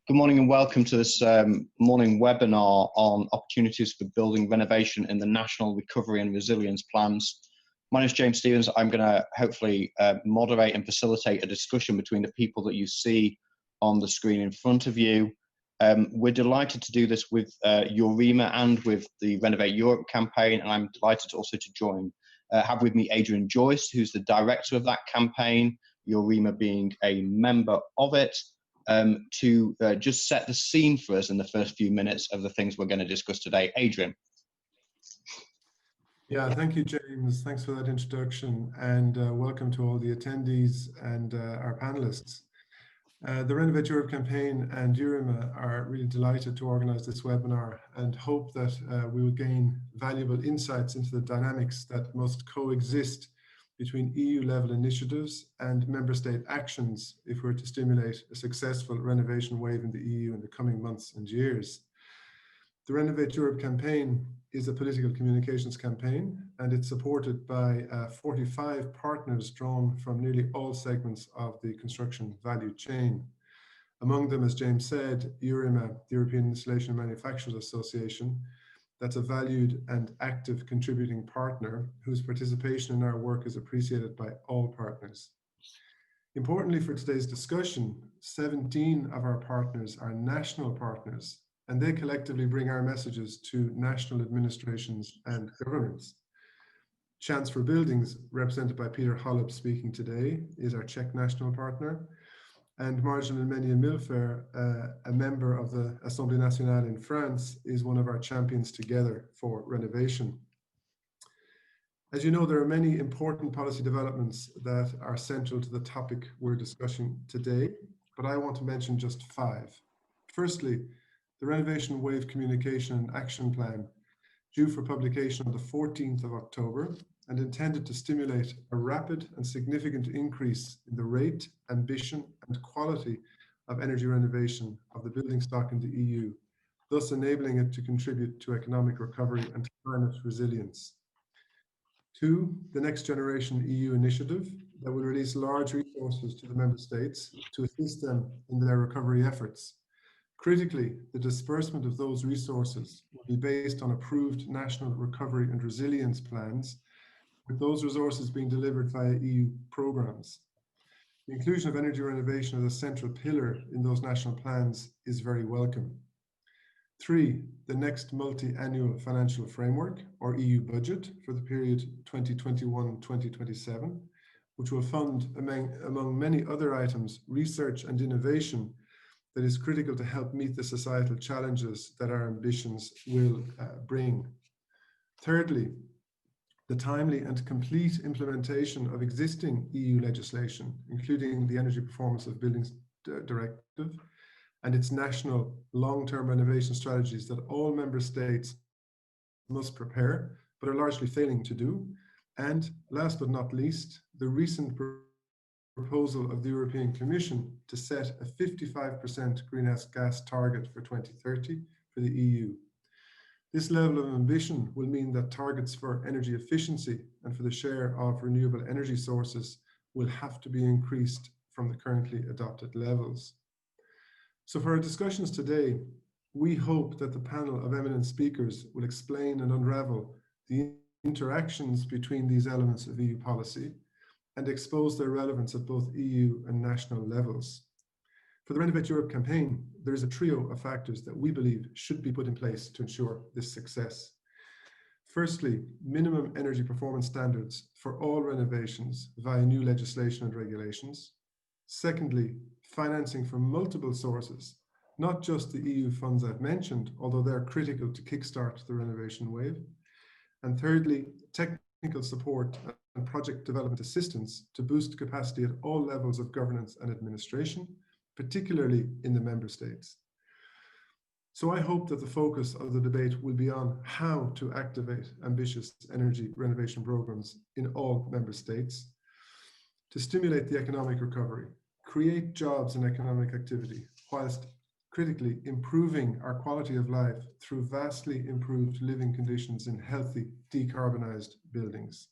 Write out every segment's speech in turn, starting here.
Good morning and welcome to this morning webinar on opportunities for building renovation in the National Recovery and Resilience Plans. My name is James Stevens. I'm going to hopefully moderate and facilitate a discussion between the people that you see on the screen in front of you. We're delighted to do this with Eurema and with the Renovate Europe campaign, and I'm delighted also to have with me Adrian Joyce, who's the director of that campaign, Eurema being a member of it, to just set the scene for us in the first few minutes of the things we're going to discuss today. Adrian. Yeah, thank you, James. Thanks for that introduction, and welcome to all the attendees and our panelists. The Renovate Europe campaign and Eurema are really delighted to organize this webinar and hope that we will gain valuable insights into the dynamics that must coexist between EU-level initiatives and member state actions if we're to stimulate a successful renovation wave in the EU in the coming months and years. The Renovate Europe campaign is a political communications campaign, and it's supported by 45 partners drawn from nearly all segments of the construction value chain. Among them, as James said, Eurema, the European Installation Manufacturers Association. That's a valued and active contributing partner whose participation in our work is appreciated by all partners. Importantly for today's discussion, 17 of our partners are national partners, and they collectively bring our messages to national administrations and governments. Chance for Buildings, represented by Peter Holub speaking today, is our Czech national partner, and Marjane Milfer, a member of the Assemblée Nationale in France, is one of our champions together for renovation. As you know, there are many important policy developments that are central to the topic we're discussing today, but I want to mention just 5. Firstly, the Renovation Wave Communication and Action Plan, due for publication on the 14th of October, and intended to stimulate a rapid and significant increase in the rate, ambition, and quality of energy renovation of the building stock in the EU, thus enabling it to contribute to economic recovery and climate resilience. 2, the Next Generation EU initiative that will release large resources to the member states to assist them in their recovery efforts. Critically, the disbursement of those resources will be based on approved national recovery and resilience plans, with those resources being delivered via EU programs. The inclusion of energy renovation as a central pillar in those national plans is very welcome. 3, the next multi-annual financial framework, or EU budget, for the period 2021-2027, which will fund, among many other items, research and innovation that is critical to help meet the societal challenges that our ambitions will bring. Thirdly, the timely and complete implementation of existing EU legislation, including the Energy Performance of Buildings Directive and its national long-term renovation strategies that all member states must prepare, but are largely failing to do. And last but not least, the recent proposal of the European Commission to set a 55% greenhouse gas target for 2030 for the EU. This level of ambition will mean that targets for energy efficiency and for the share of renewable energy sources will have to be increased from the currently adopted levels. So for our discussions today, we hope that the panel of eminent speakers will explain and unravel the interactions between these elements of EU policy and expose their relevance at both EU and national levels. For the Renovate Europe campaign, there is a trio of factors that we believe should be put in place to ensure this success. Firstly, minimum energy performance standards for all renovations via new legislation and regulations. Secondly, financing from multiple sources, not just the EU funds I've mentioned, although they're critical to kickstart the renovation wave. And thirdly, technical support and project development assistance to boost capacity at all levels of governance and administration, particularly in the member states. So I hope that the focus of the debate will be on how to activate ambitious energy renovation programs in all member states to stimulate the economic recovery, create jobs and economic activity, whilst critically improving our quality of life through vastly improved living conditions in healthy, decarbonized buildings.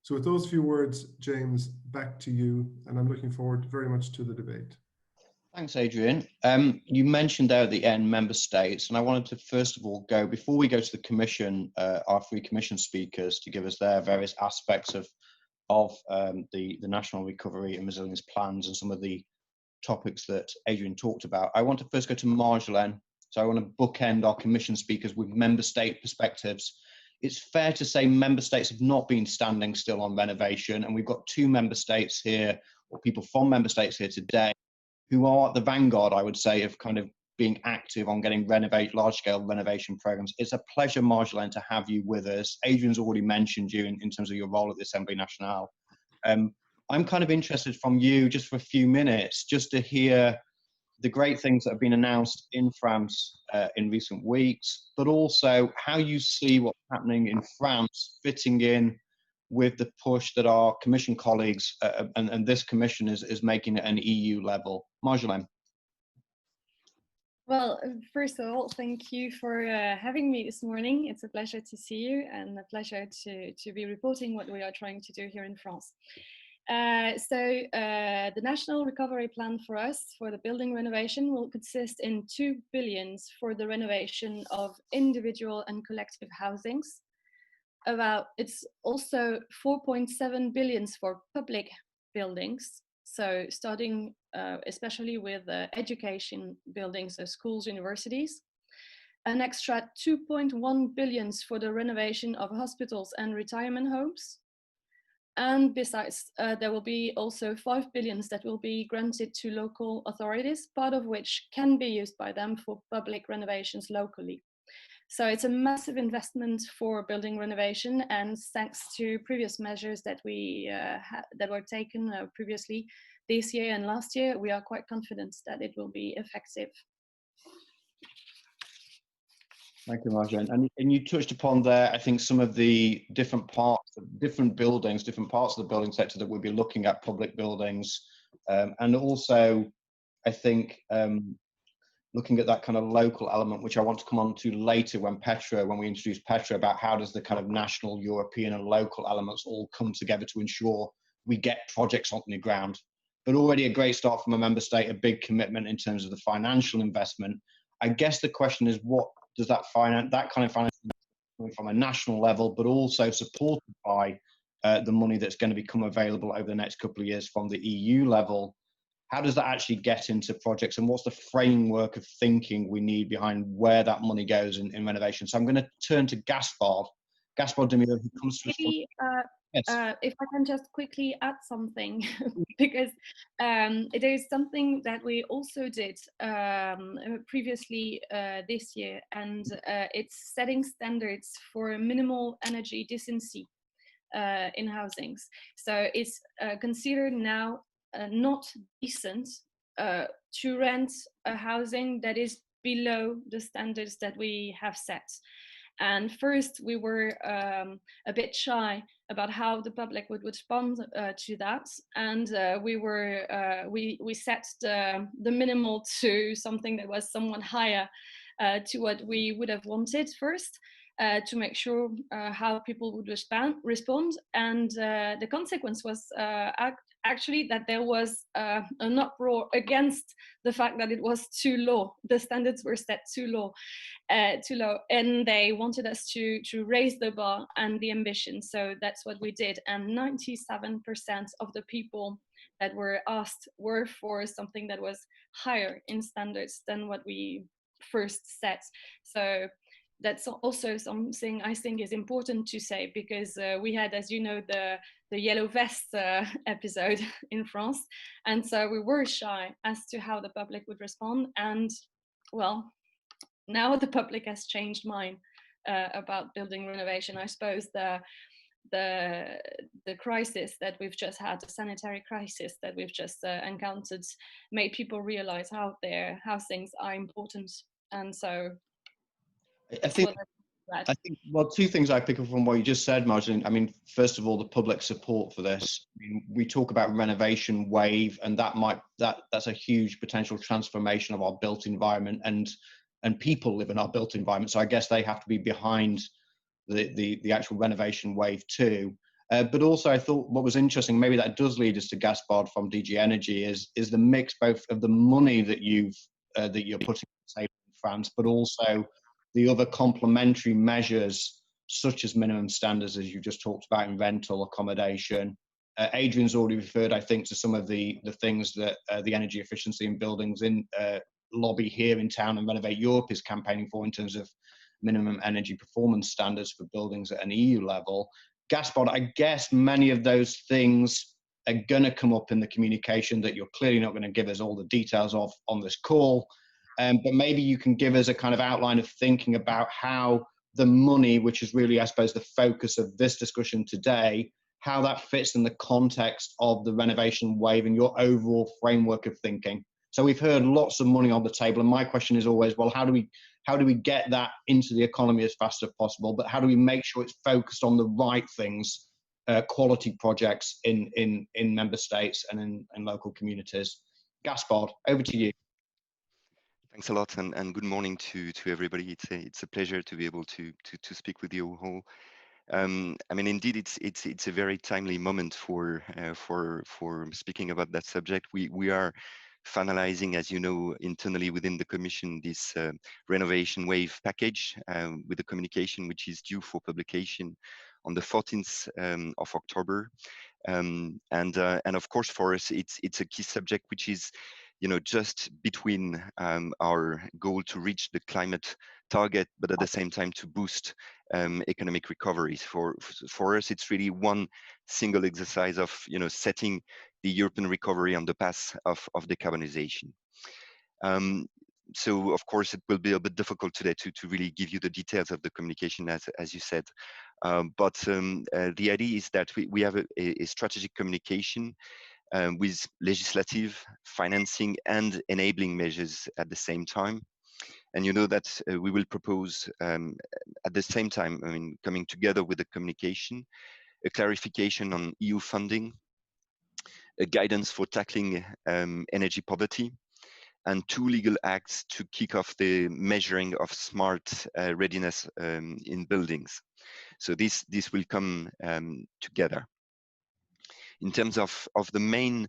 So with those few words, James, back to you, and I'm looking forward very much to the debate. Thanks, Adrian. You mentioned there at the end member states, and I wanted to first of all go, before we go to the Commission, our three Commission speakers to give us their various aspects of the National Recovery and Resilience Plans and some of the topics that Adrian talked about. I want to first go to Marjolaine. So I want to bookend our Commission speakers with member state perspectives. It's fair to say member states have not been standing still on renovation, and we've got two member states here, or people from member states here today, who are at the vanguard, I would say, of kind of being active on getting large-scale renovation programs. It's a pleasure, Marjolaine, to have you with us. Adrian's already mentioned you in terms of your role at the Assembly Nationale. I'm kind of interested from you, just for a few minutes, just to hear the great things that have been announced in France in recent weeks, but also how you see what's happening in France fitting in with the push that our Commission colleagues and this Commission is making at an EU level. Marjolaine. Well, first of all, thank you for having me this morning. It's a pleasure to see you and a pleasure to be reporting what we are trying to do here in France. The National Recovery Plan for us for the building renovation will consist in 2 billion for the renovation of individual and collective housings. It's also 4.7 billion for public buildings. So starting especially with education buildings, so schools, universities. An extra 2.1 billion for the renovation of hospitals and retirement homes. And besides, there will be also 5 billion that will be granted to local authorities, part of which can be used by them for public renovations locally. So it's a massive investment for building renovation, and thanks to previous measures that that were taken previously this year and last year, we are quite confident that it will be effective. Thank you, Marjolaine. And you touched upon there, I think, some of the different parts of different buildings, different parts of the building sector that we'll be looking at, public buildings, and also, I think, looking at that kind of local element, which I want to come on to later when we introduce Petra, about how does the kind of national, European and local elements all come together to ensure we get projects on the ground. But already a great start from a member state, a big commitment in terms of the financial investment. I guess the question is, what does that kind of financial investment from a national level, but also supported by the money that's going to become available over the next couple of years from the EU level? How does that actually get into projects, and what's the framework of thinking we need behind where that money goes in renovation? So I'm going to turn to Gaspard Demir, who comes to us from... Yes. If I can just quickly add something, because it is something that we also did previously this year, and it's setting standards for minimal energy decency in housings. So it's considered now not decent to rent a housing that is below the standards that we have set. And first, we were a bit shy about how the public would respond to that, and we set the minimal to something that was somewhat higher to what we would have wanted first, to make sure how people would respond. And the consequence was actually that there was an uproar against the fact that it was too low. The standards were set too low, and they wanted us to raise the bar and the ambition. So that's what we did, and 97% of the people that were asked were for something that was higher in standards than what we first set. So that's also something I think is important to say, because we had, as you know, the yellow vest episode in France, and so we were shy as to how the public would respond. And well, now the public has changed mind about building renovation. I suppose the crisis that we've just had, the sanitary crisis that we've just encountered, made people realize how their housings are important. And so I think, well, two things I pick up from what you just said, Marjolaine. I mean, first of all, the public support for this. I mean, we talk about renovation wave, and that's a huge potential transformation of our built environment, and people live in our built environment. So I guess they have to be behind the actual renovation wave too. But also, I thought what was interesting, maybe that does lead us to Gaspard from DG Energy, is the mix both of the money that you're putting on the table in France, but also the other complementary measures such as minimum standards, as you just talked about, in rental accommodation. Adrian's already referred, I think, to some of the things that the energy efficiency in buildings in lobby here in town and Renovate Europe is campaigning for in terms of minimum energy performance standards for buildings at an EU level. Gaspard, I guess many of those things are going to come up in the communication that you're clearly not going to give us all the details of on this call, but maybe you can give us a kind of outline of thinking about how the money, which is really, I suppose, the focus of this discussion today, how that fits in the context of the renovation wave and your overall framework of thinking. So we've heard lots of money on the table, and my question is always, well, how do we get that into the economy as fast as possible, but how do we make sure it's focused on the right things, quality projects in member states and in local communities? Gaspard, over to you. Thanks a lot, and good morning to everybody. It's a pleasure to be able to speak with you all. I mean, indeed, it's a very timely moment for speaking about that subject. We are finalizing, as you know, internally within the Commission, this renovation wave package with a communication which is due for publication on the 14th of October. And of course, for us, it's a key subject which is, you know, just between our goal to reach the climate target, but at the same time to boost economic recovery. For us, it's really one single exercise of, you know, setting the European recovery on the path of decarbonization. So of course, it will be a bit difficult today to really give you the details of the communication, as you said. But the idea is that we have a strategic communication with legislative, financing, and enabling measures at the same time. And you know that we will propose at the same time, I mean, coming together with the communication, a clarification on EU funding, a guidance for tackling energy poverty, and 2 legal acts to kick off the measuring of smart readiness in buildings. So this will come together. In terms of the main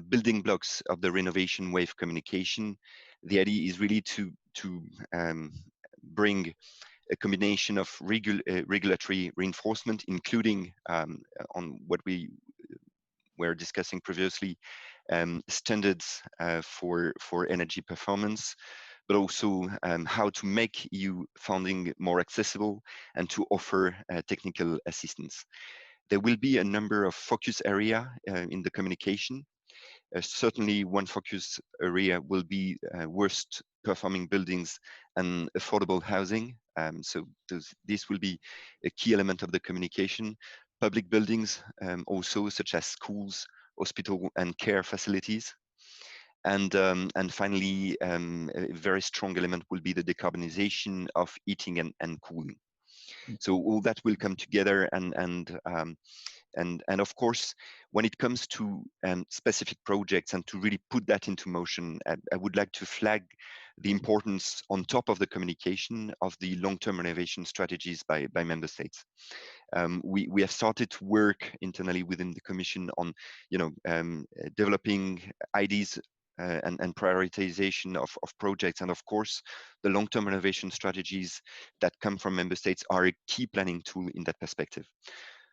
building blocks of the renovation wave communication, the idea is really to bring a combination of regulatory reinforcement, including on what we were discussing previously, standards for energy performance, but also how to make EU funding more accessible and to offer technical assistance. There will be a number of focus areas in the communication. Certainly one focus area will be worst performing buildings and affordable housing. So this will be a key element of the communication. Public buildings also, such as schools, hospital and care facilities. And finally, a very strong element will be the decarbonization of heating and cooling. So all that will come together, and of course, when it comes to specific projects and to really put that into motion, I would like to flag the importance on top of the communication of the long-term renovation strategies by member states. We have started to work internally within the Commission on, you know, developing ideas and prioritization of projects. And of course, the long-term renovation strategies that come from member states are a key planning tool in that perspective.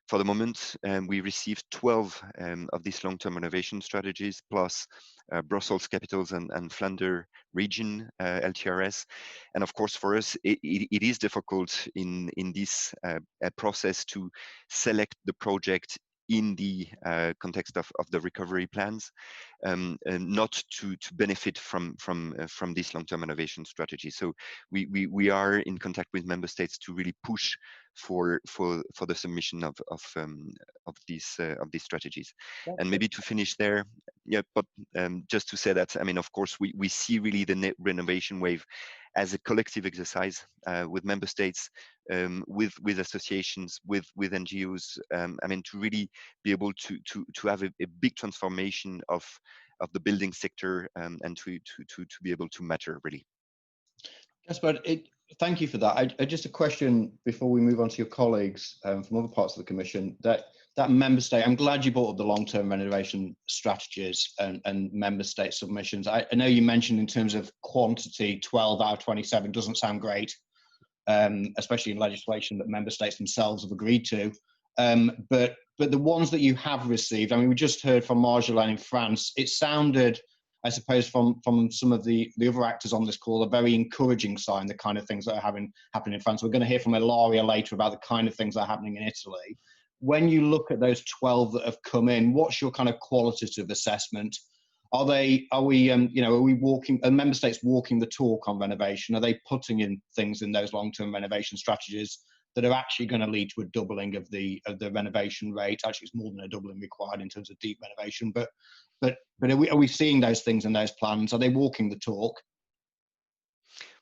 For the moment, we received 12 of these long-term renovation strategies, plus Brussels capitals and Flanders region, LTRS. And of course, for us, it is difficult in this process to select the project in the context of the recovery plans, not to benefit from this long-term innovation strategy. So we are in contact with member states to really push for the submission of these strategies. And maybe to finish there, yeah, but just to say that, I mean, of course, we see really the renovation wave as a collective exercise with member states, with associations, with NGOs. I mean, to really be able to have a big transformation of the building sector and to be able to matter really. Yes, but thank you for that. I just a question before we move on to your colleagues from other parts of the Commission. That that member state, I'm glad you brought up the long-term renovation strategies and member state submissions. I know you mentioned in terms of quantity, 12 out of 27 doesn't sound great, especially in legislation that member states themselves have agreed to. But the ones that you have received, I mean, we just heard from Marjolaine in France. It sounded, I suppose, from some of the other actors on this call, a very encouraging sign, the kind of things that are happening in France. We're going to hear from Ilaria later about the kind of things that are happening in Italy. When you look at those 12 that have come in, what's your kind of qualitative assessment? Are we walking, are member states walking the talk on renovation? Are they putting in things in those long-term renovation strategies that are actually going to lead to a doubling of the renovation rate? Actually, it's more than a doubling required in terms of deep renovation. But are we seeing those things in those plans? Are they walking the talk?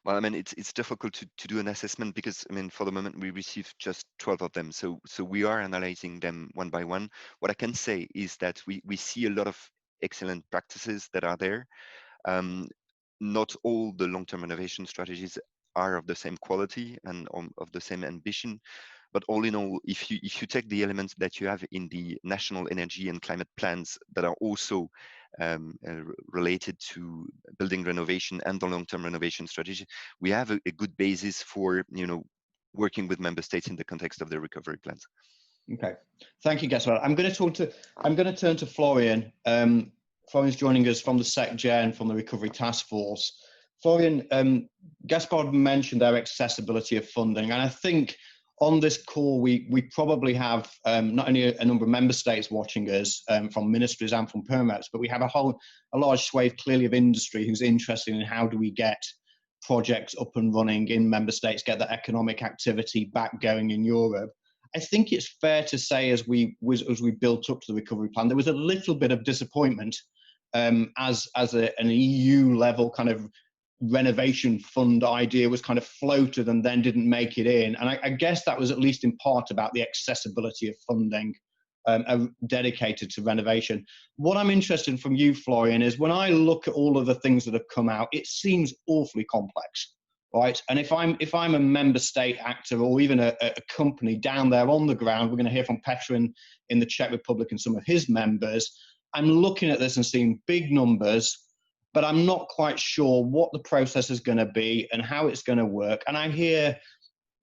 Well, I mean, it's difficult to do an assessment because, I mean, for the moment we received just 12 of them. So we are analyzing them one by one. What I can say is that we see a lot of excellent practices that are there. Not all the long-term renovation strategies are of the same quality and of the same ambition. But all in all, if you take the elements that you have in the national energy and climate plans that are also related to building renovation and the long-term renovation strategy, we have a good basis for working with member states in the context of their recovery plans. Okay, thank you, Gaspar. I'm going to turn to Florian. Florian's joining us from the SecGen and from the Recovery Task Force. Florian, Gaspar mentioned their accessibility of funding, and I think on this call we probably have not only a number of member states watching us from ministries and from permits, but we have a large swathe clearly of industry who's interested in how do we get projects up and running in member states, get the economic activity back going in Europe. I think it's fair to say as we built up to the recovery plan, there was a little bit of disappointment as an EU level kind of renovation fund idea was kind of floated and then didn't make it in. And I guess that was at least in part about the accessibility of funding dedicated to renovation. What I'm interested in from you, Florian, is when I look at all of the things that have come out, it seems awfully complex, right? And if I'm a member state actor or even a company down there on the ground, we're going to hear from Petr in the Czech Republic and some of his members, I'm looking at this and seeing big numbers, but I'm not quite sure what the process is going to be and how it's going to work. And I hear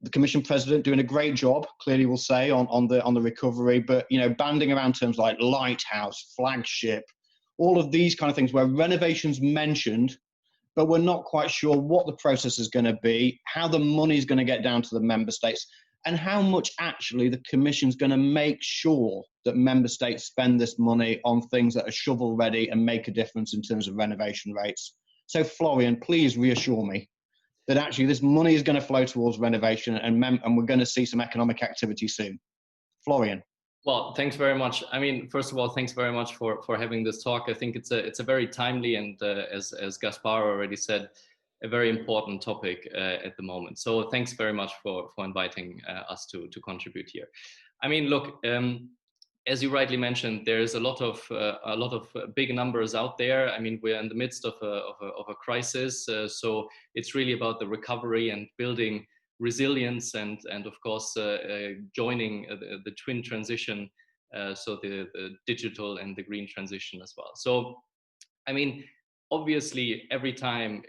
the Commission President doing a great job, clearly we'll say, on the recovery, but banding around terms like lighthouse, flagship, all of these kind of things where renovation's mentioned, but we're not quite sure what the process is going to be, how the money is going to get down to the member states, and how much actually the Commission's going to make sure that member states spend this money on things that are shovel ready and make a difference in terms of renovation rates. So Florian, please reassure me that actually this money is going to flow towards renovation and we're going to see some economic activity soon. Florian. Well, thanks very much. I mean, first of all, thanks very much for having this talk. I think it's a very timely and as Gaspar already said, a very important topic at the moment. So thanks very much for inviting us to contribute here. I mean, look, as you rightly mentioned, there's a lot of big numbers out there. I mean, we're in the midst of a crisis, so it's really about the recovery and building resilience and of course joining the twin transition, so the digital and the green transition as well. So, I mean, obviously, every time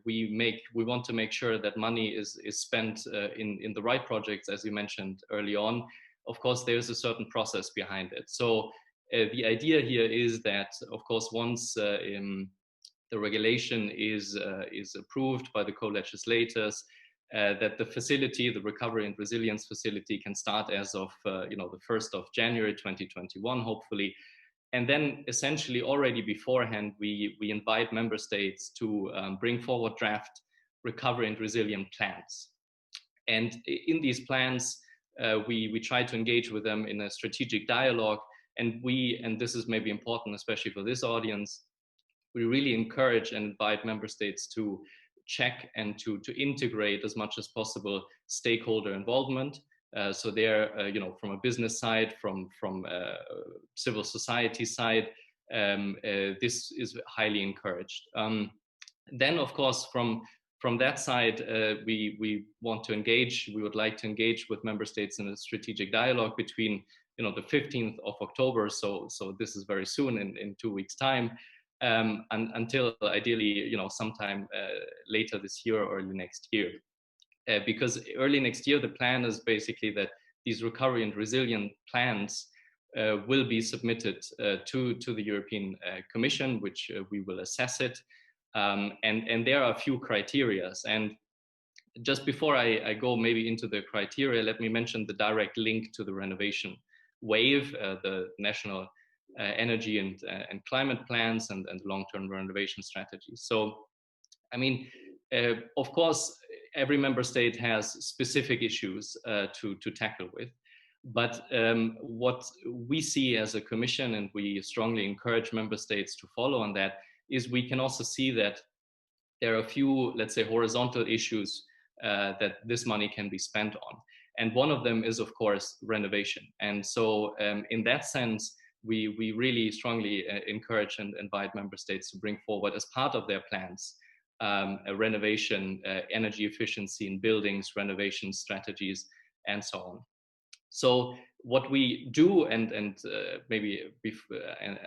we want to make sure that money is spent in the right projects, as you mentioned early on. Of course, there's a certain process behind it. So the idea here is that, of course, once the regulation is approved by the co-legislators, that the facility, the Recovery and Resilience Facility, can start as of the 1st of January 2021, hopefully. And then essentially already beforehand, we invite member states to bring forward draft recovery and resilient plans. And in these plans, we try to engage with them in a strategic dialogue. And this is maybe important, especially for this audience, we really encourage and invite member states to check and to integrate as much as possible stakeholder involvement. So there, from a business side, from civil society side, this is highly encouraged. Then, of course, from that side, we want to engage. We would like to engage with member states in a strategic dialogue between the 15th of October. So this is very soon, in 2 weeks' time, and until ideally, sometime later this year or early next year. Because early next year, the plan is basically that these recovery and resilient plans will be submitted to the European Commission, which we will assess it. And there are a few criteria. And just before I go maybe into the criteria, let me mention the direct link to the renovation wave, the national energy and climate plans and long-term renovation strategies. So, I mean, of course, every member state has specific issues to tackle with. But what we see as a commission, and we strongly encourage member states to follow on that, is we can also see that there are a few, let's say, horizontal issues that this money can be spent on. And one of them is, of course, renovation. And so in that sense, we really strongly encourage and invite member states to bring forward as part of their plans a renovation, energy efficiency in buildings, renovation strategies, and so on. So what we do, and maybe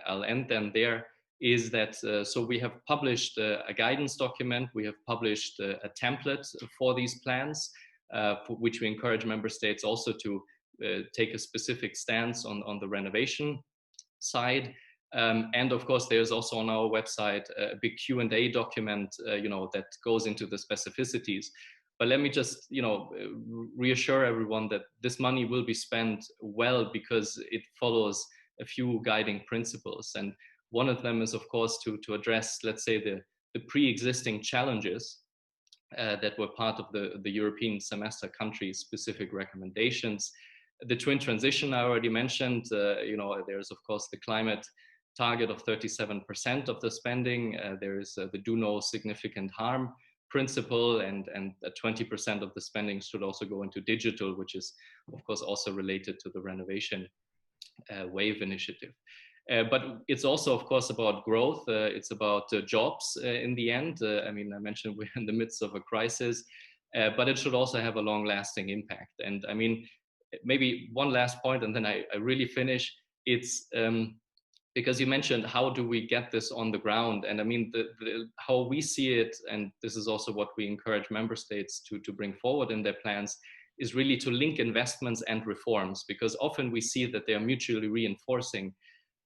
I'll end then there, is that so we have published a guidance document, we have published a template for these plans, for which we encourage member states also to take a specific stance on the renovation side. And of course, there's also on our website a big Q&A document, that goes into the specificities. But let me just, reassure everyone that this money will be spent well, because it follows a few guiding principles. And one of them is, of course, to address, let's say, the pre-existing challenges that were part of the European semester country-specific recommendations. The twin transition I already mentioned, there's, of course, the climate target of 37% of the spending. There is the do no significant harm principle, and 20% of the spending should also go into digital, which is, of course, also related to the renovation wave initiative. But it's also, of course, about growth. It's about jobs in the end. I mentioned we're in the midst of a crisis, but it should also have a long-lasting impact. And I mean, maybe one last point, and then I really finish. It's because you mentioned, how do we get this on the ground? And I mean, how we see it, and this is also what we encourage member states to bring forward in their plans, is really to link investments and reforms, because often we see that they are mutually reinforcing.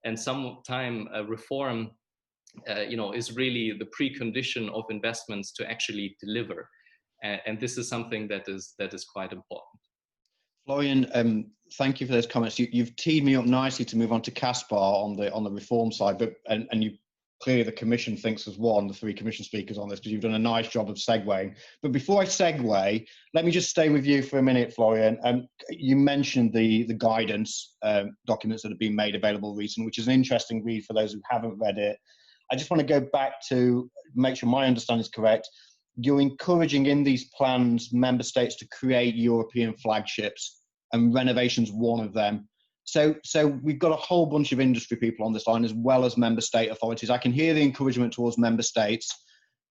And sometime a reform, is really the precondition of investments to actually deliver. And this is something that is quite important. Florian, thank you for those comments. You've teed me up nicely to move on to Caspar on the reform side, but and you clearly the Commission thinks as one, the three Commission speakers on this, because you've done a nice job of segueing. But before I segue, let me just stay with you for a minute, Florian. You mentioned the guidance documents that have been made available recently, which is an interesting read for those who haven't read it. I just want to go back to make sure my understanding is correct. You're encouraging in these plans member states to create European flagships, and renovation's one of them. So we've got a whole bunch of industry people on this line, as well as member state authorities. I can hear the encouragement towards member states,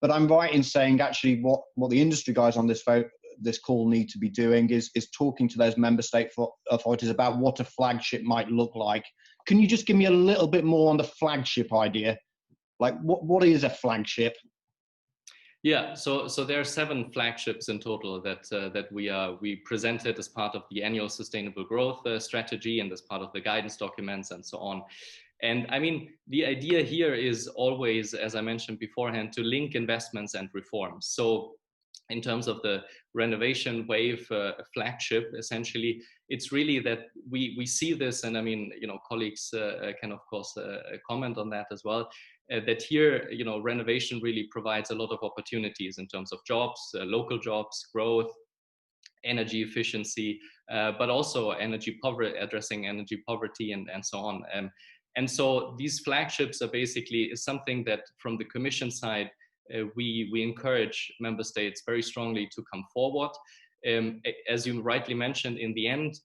but I'm right in saying actually what the industry guys on this call need to be doing is talking to those member state authorities about what a flagship might look like. Can you just give me a little bit more on the flagship idea? Like what is a flagship? Yeah, so there are 7 flagships in total that we presented as part of the annual sustainable growth strategy and as part of the guidance documents and so on. And I mean, the idea here is always, as I mentioned beforehand, to link investments and reforms. So in terms of the renovation wave flagship, essentially, it's really that we see this, and I mean, colleagues can of course comment on that as well. That here, renovation really provides a lot of opportunities in terms of jobs, local jobs, growth, energy efficiency, but also addressing energy poverty and so on. And so these flagships are basically something that from the Commission side, we encourage member states very strongly to come forward. As you rightly mentioned, in the end,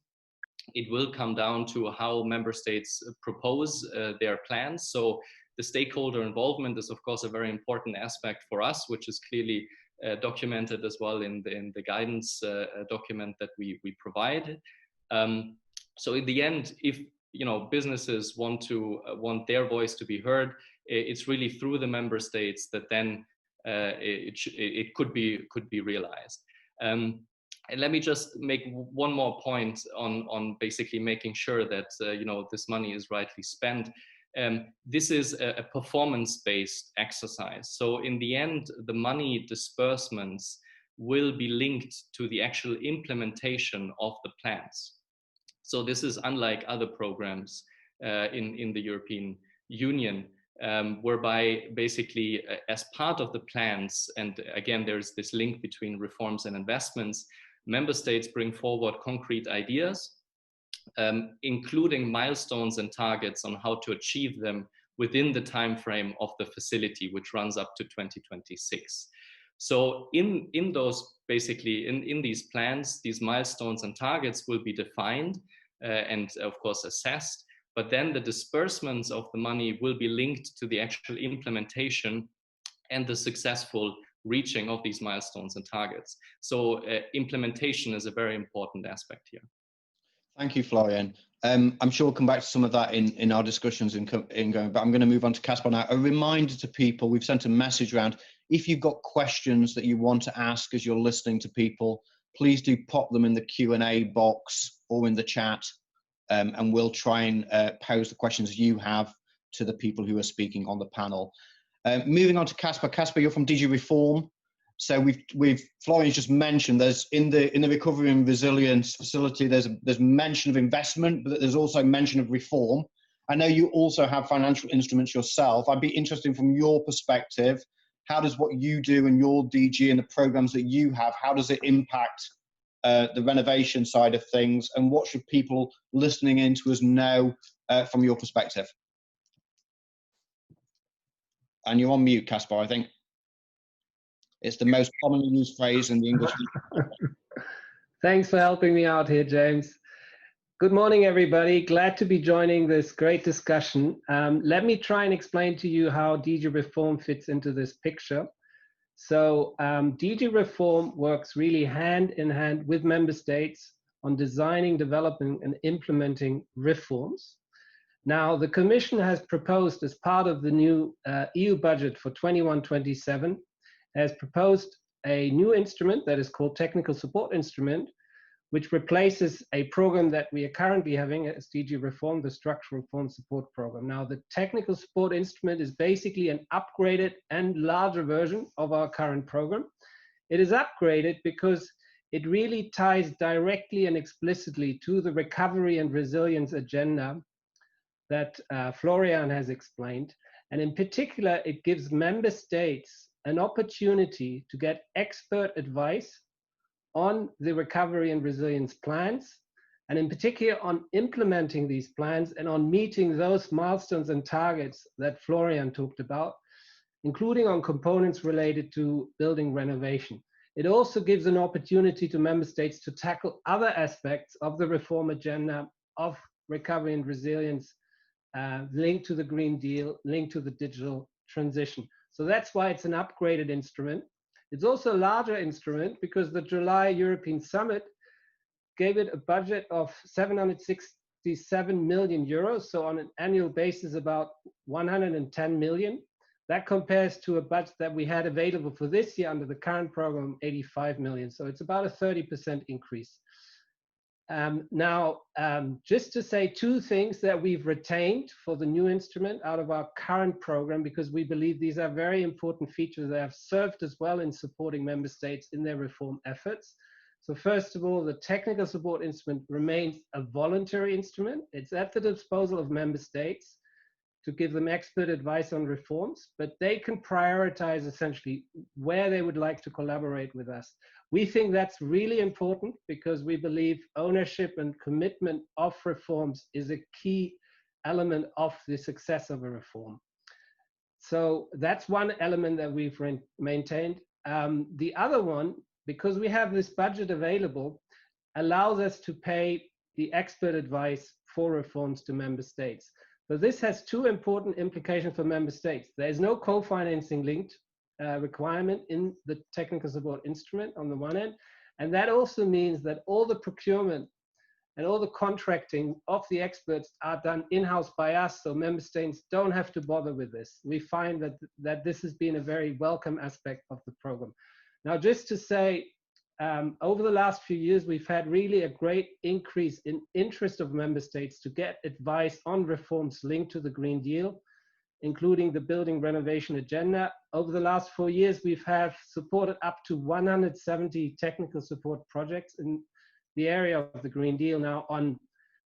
it will come down to how member states propose their plans. So the stakeholder involvement is, of course, a very important aspect for us, which is clearly documented as well in the guidance document that we provide. So in the end, if businesses want their voice to be heard, it's really through the member states that then it could be realized. And let me just make one more point on basically making sure that this money is rightly spent. This is a performance-based exercise. So in the end, the money disbursements will be linked to the actual implementation of the plans. So this is unlike other programs in the European Union, whereby basically as part of the plans, and again, there's this link between reforms and investments, member states bring forward concrete ideas, including milestones and targets on how to achieve them within the time frame of the facility, which runs up to 2026. So in those, basically in these plans, these milestones and targets will be defined and of course assessed, but then the disbursements of the money will be linked to the actual implementation and the successful reaching of these milestones and targets. So implementation is a very important aspect here. Thank you, Florian. I'm sure we'll come back to some of that in our discussions in going, but I'm going to move on to Caspar now. A reminder to people, we've sent a message around. If you've got questions that you want to ask as you're listening to people, please do pop them in the Q&A box or in the chat, and we'll try and pose the questions you have to the people who are speaking on the panel. Moving on to Caspar. Caspar, you're from DG Reform. So Florian's just mentioned there's in the recovery and resilience facility, there's mention of investment, but there's also mention of reform. I know you also have financial instruments yourself. I'd be interested from your perspective, how does what you do in your DG and the programs that you have, how does it impact the renovation side of things, and what should people listening in to us know from your perspective? And you're on mute, Caspar, I think. It's the most commonly used phrase in the English. Thanks for helping me out here, James. Good morning, everybody. Glad to be joining this great discussion. Let me try and explain to you how DG Reform fits into this picture. So DG Reform works really hand in hand with member states on designing, developing, and implementing reforms. Now, the Commission has proposed, as part of the new EU budget for 21-27, has proposed a new instrument that is called Technical Support Instrument, which replaces a program that we are currently having as DG Reform, the Structural Reform Support Program. Now, the Technical Support Instrument is basically an upgraded and larger version of our current program. It is upgraded because it really ties directly and explicitly to the recovery and resilience agenda that Florian has explained. And in particular, it gives member states an opportunity to get expert advice on the recovery and resilience plans, and in particular on implementing these plans and on meeting those milestones and targets that Florian talked about, including on components related to building renovation. It also gives an opportunity to member states to tackle other aspects of the reform agenda of recovery and resilience, linked to the Green Deal, linked to the digital transition. So that's why it's an upgraded instrument. It's also a larger instrument because the July European Summit gave it a budget of 767 million euros. So on an annual basis, about 110 million. That compares to a budget that we had available for this year under the current program, 85 million. So it's about a 30% increase. Just to say two things that we've retained for the new instrument out of our current program, because we believe these are very important features that have served us well in supporting member states in their reform efforts. So first of all, the technical support instrument remains a voluntary instrument. It's at the disposal of member states to give them expert advice on reforms, but they can prioritize essentially where they would like to collaborate with us. We think that's really important because we believe ownership and commitment of reforms is a key element of the success of a reform. So that's one element that we've maintained. The other one, because we have this budget available, allows us to pay the expert advice for reforms to member states. But this has two important implications for member states. There's no co-financing linked requirement in the technical support instrument on the one end. And that also means that all the procurement and all the contracting of the experts are done in-house by us, so member states don't have to bother with this. We find that this has been a very welcome aspect of the program. Now, just to say, over the last few years, we've had really a great increase in interest of member states to get advice on reforms linked to the Green Deal, including the building renovation agenda. Over the last 4 years, we've supported up to 170 technical support projects in the area of the Green Deal. Now, on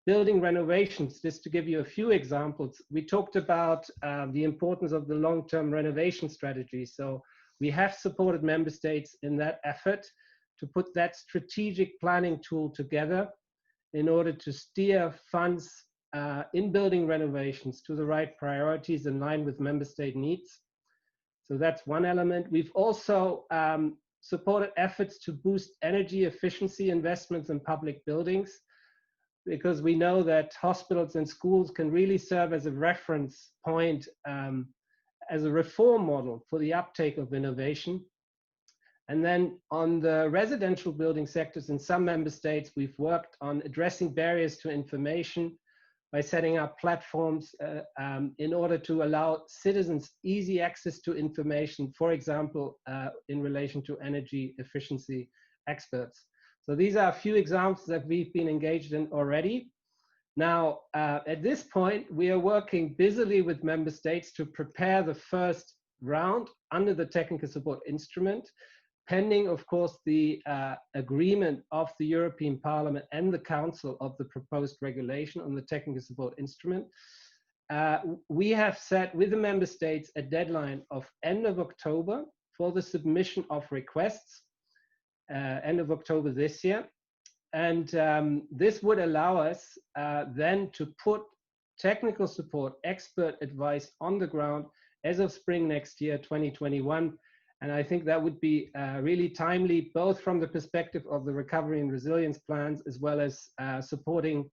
building renovations, just to give you a few examples, we talked about the importance of the long-term renovation strategy. So we have supported member states in that effort to put that strategic planning tool together in order to steer funds in building renovations to the right priorities in line with member state needs. So that's one element. We've also supported efforts to boost energy efficiency investments in public buildings, because we know that hospitals and schools can really serve as a reference point, as a reform model for the uptake of innovation. And then on the residential building sectors in some member states, we've worked on addressing barriers to information by setting up platforms in order to allow citizens easy access to information, for example, in relation to energy efficiency experts. So these are a few examples that we've been engaged in already. Now, at this point, we are working busily with member states to prepare the first round under the technical support instrument, pending, of course, the agreement of the European Parliament and the Council of the proposed regulation on the technical support instrument. We have set with the member states a deadline of end of October for the submission of requests, end of October this year. And this would allow us then to put technical support, expert advice on the ground as of spring next year, 2021. And I think that would be really timely, both from the perspective of the recovery and resilience plans, as well as supporting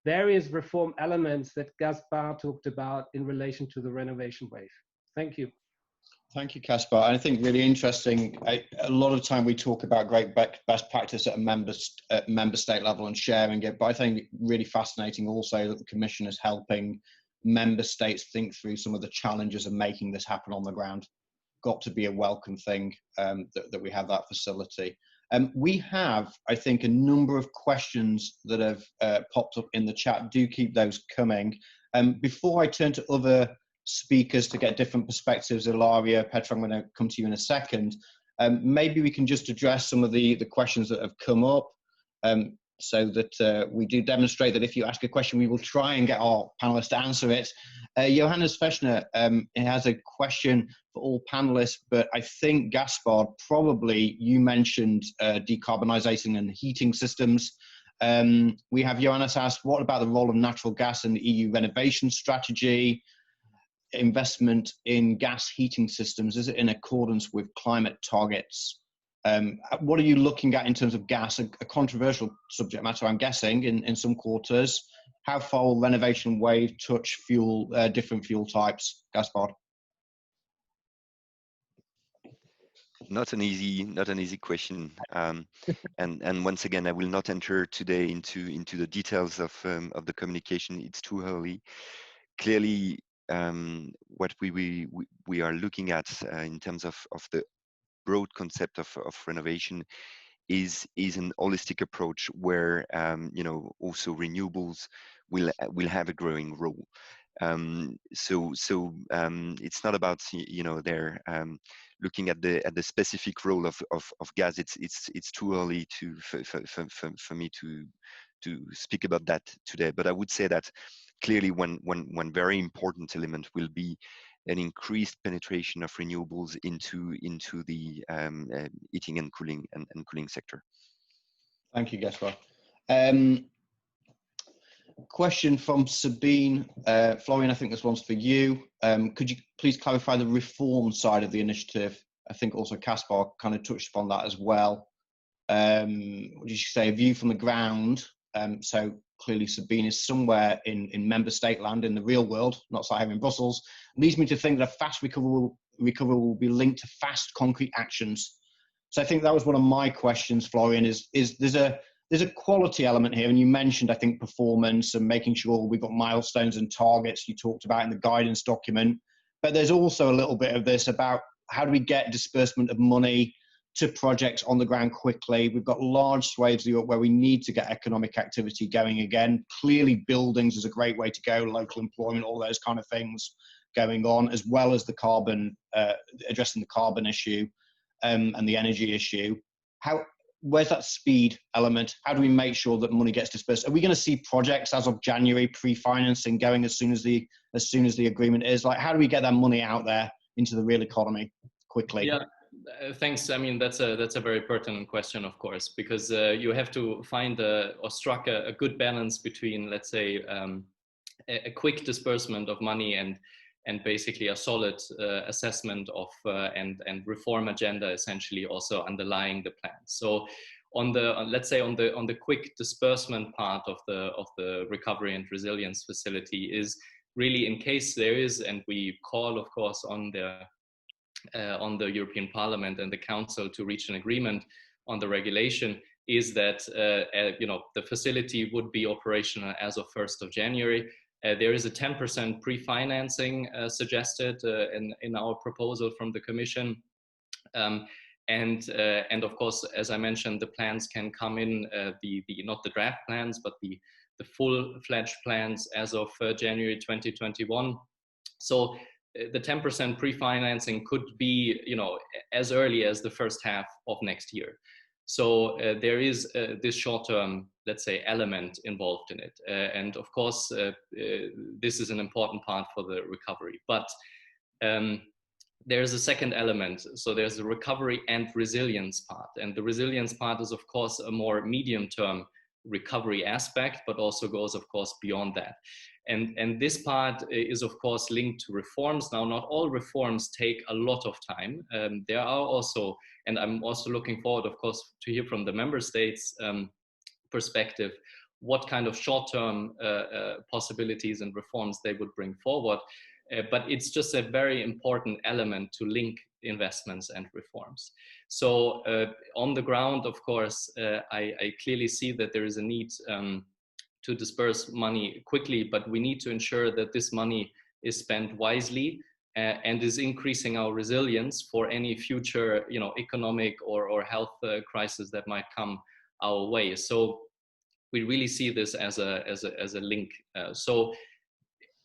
various reform elements that Gaspar talked about in relation to the renovation wave. Thank you. Thank you, Caspar. And I think really interesting, a lot of time we talk about great best practice at a member state level and sharing it, but I think really fascinating also that the Commission is helping member states think through some of the challenges of making this happen on the ground. Got to be a welcome thing that we have that facility. We have, I think, a number of questions that have popped up in the chat. Do keep those coming. Before I turn to other speakers to get different perspectives, Ilaria, Petra, I'm going to come to you in a second. Maybe we can just address some of the questions that have come up, so that we do demonstrate that if you ask a question, we will try and get our panelists to answer it. Johannes Fechner has a question for all panelists, but I think, Gaspar, probably you mentioned decarbonising and heating systems. We have Johannes asked, what about the role of natural gas in the EU renovation strategy? Investment in gas heating systems, is it in accordance with climate targets? What are you looking at in terms of gas? A controversial subject matter, I'm guessing, in some quarters. How far will renovation wave touch fuel, different fuel types? Gaspar? Not an easy question. And once again, I will not enter today into the details of the communication. It's too early. Clearly, what we are looking at in terms of the broad concept of renovation is an holistic approach where also renewables will have a growing role. So it's not about they're looking at the specific role of gas. It's too early for me to speak about that today. But I would say that clearly one very important element will be an increased penetration of renewables into the heating and cooling sector. Thank you, Gaspar. Question from Sabine. Florian, I think this one's for you. Could you please clarify the reform side of the initiative? I think also Caspar kind of touched upon that as well. What did you say? A view from the ground. So clearly Sabine is somewhere in member state land, in the real world, not sat here in Brussels. Leads me to think that fast recovery will be linked to fast concrete actions. So I think that was one of my questions, Florian, is there's a there's a quality element here, and you mentioned, I think, performance and making sure we've got milestones and targets you talked about in the guidance document. But there's also a little bit of this about how do we get disbursement of money to projects on the ground quickly. We've got large swathes of Europe where we need to get economic activity going again. Clearly, buildings is a great way to go, local employment, all those kind of things going on, as well as the carbon, addressing the carbon issue and the energy issue. Where's that speed element? How do we make sure that money gets dispersed? Are we going to see projects as of January pre-financing going as soon as the agreement is? Like, how do we get that money out there into the real economy quickly? Yeah, thanks. I mean, that's a very pertinent question, of course, because you have to find or struck a good balance between, let's say, a quick disbursement of money and basically a solid assessment of and reform agenda essentially also underlying the plan. So on the let's say on the quick disbursement part of the recovery and resilience facility is really in case there is, and we call of course on the European Parliament and the Council to reach an agreement on the regulation, is that the facility would be operational as of 1st of January. There is a 10% pre-financing suggested in our proposal from the Commission. And of course, as I mentioned, the plans can come in, not the draft plans, but the full-fledged plans as of January 2021. So the 10% pre-financing could be, as early as the first half of next year. So there is this short-term, let's say, element involved in it. And of course, this is an important part for the recovery. But there's a second element. So there's the recovery and resilience part. And the resilience part is, of course, a more medium-term recovery aspect, but also goes, of course, beyond that. And this part is, of course, linked to reforms. Now, not all reforms take a lot of time. There are also, and I'm also looking forward, of course, to hear from the member states' perspective, what kind of short-term possibilities and reforms they would bring forward. But it's just a very important element to link investments and reforms. So on the ground, of course, I clearly see that there is a need to disperse money quickly, but we need to ensure that this money is spent wisely and is increasing our resilience for any future, economic or health crisis that might come our way. So we really see this as a link. So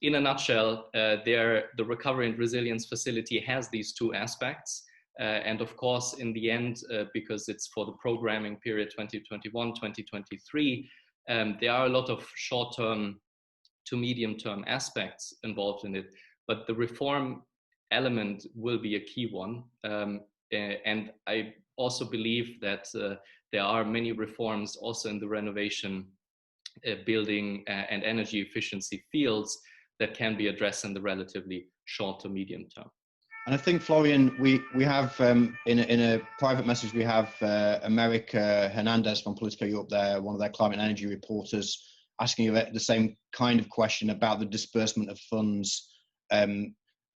in a nutshell, the Recovery and Resilience Facility has these two aspects. And of course, in the end, because it's for the programming period 2021-2023, there are a lot of short-term to medium-term aspects involved in it, but the reform element will be a key one. And I also believe that there are many reforms also in the renovation, building and energy efficiency fields that can be addressed in the relatively short to medium term. And I think, Florian, we have in a private message, we have America Hernandez from Politico Europe there, one of their climate and energy reporters, asking you the same kind of question about the disbursement of funds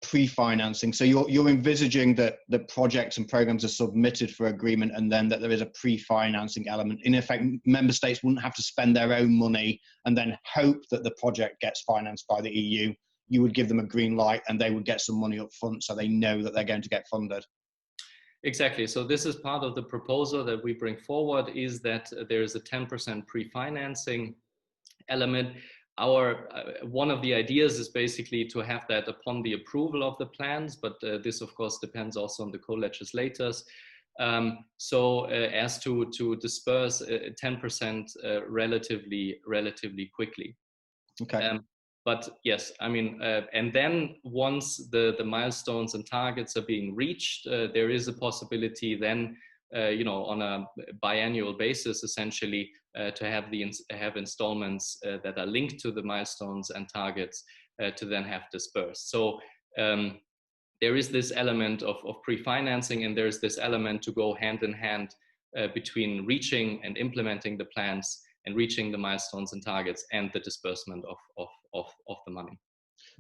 pre-financing. So you're envisaging that the projects and programs are submitted for agreement and then that there is a pre-financing element. In effect, member states wouldn't have to spend their own money and then hope that the project gets financed by the EU. You would give them a green light and they would get some money up front so they know that they're going to get funded. Exactly. So this is part of the proposal that we bring forward, is that there is a 10% pre-financing element. One of the ideas is basically to have that upon the approval of the plans, but this of course depends also on the co-legislators. As to disperse 10% relatively quickly. Okay. But yes, I mean, and then once the milestones and targets are being reached, there is a possibility then, on a biannual basis, essentially, to have installments that are linked to the milestones and targets to then have dispersed. So there is this element of pre-financing, and there is this element to go hand in hand between reaching and implementing the plans and reaching the milestones and targets and the disbursement of the money.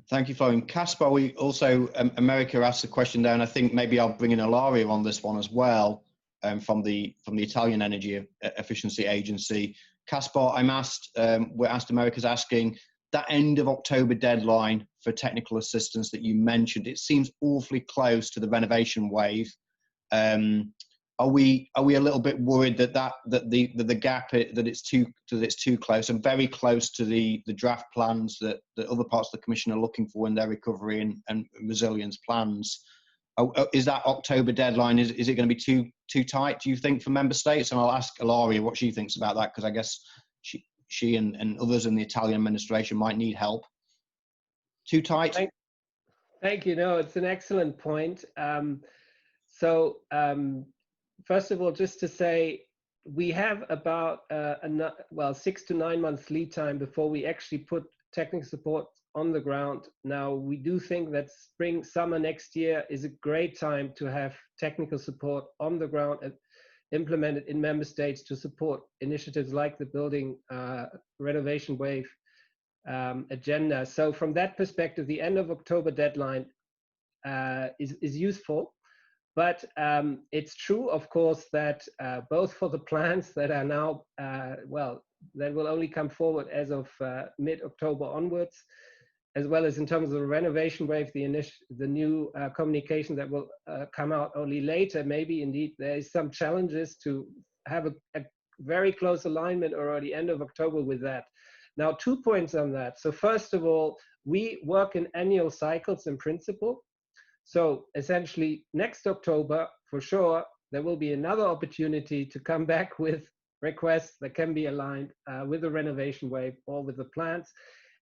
Thank you, Florian. Caspar, we also, America asked a question there, and I think maybe I'll bring in Ilaria on this one as well. from the Italian Energy Efficiency Agency. Caspar, we're asked, America's asking, that end of October deadline for technical assistance that you mentioned, it seems awfully close to the renovation wave. Are we a little bit worried that the gap that it's too close and very close to the draft plans that other parts of the Commission are looking for in their recovery and resilience plans? Is that October deadline, is it going to be too tight, do you think, for member states? And I'll ask Ilaria what she thinks about that, because I guess she and others in the Italian administration might need help. Too tight? Thank you. No, it's an excellent point. First of all, just to say, we have about 6 to 9 months lead time before we actually put technical support on the ground. Now, we do think that spring, summer next year is a great time to have technical support on the ground and implemented in member states to support initiatives like the building renovation wave agenda. So from that perspective, the end of October deadline is useful. But it's true, of course, that both for the plans that are now, that will only come forward as of mid-October onwards, as well as in terms of the renovation wave, the new communication that will come out only later, maybe indeed there is some challenges to have a very close alignment already end of October with that. Now, 2 points on that. So first of all, we work in annual cycles in principle. So essentially next October, for sure, there will be another opportunity to come back with requests that can be aligned with the renovation wave or with the plans,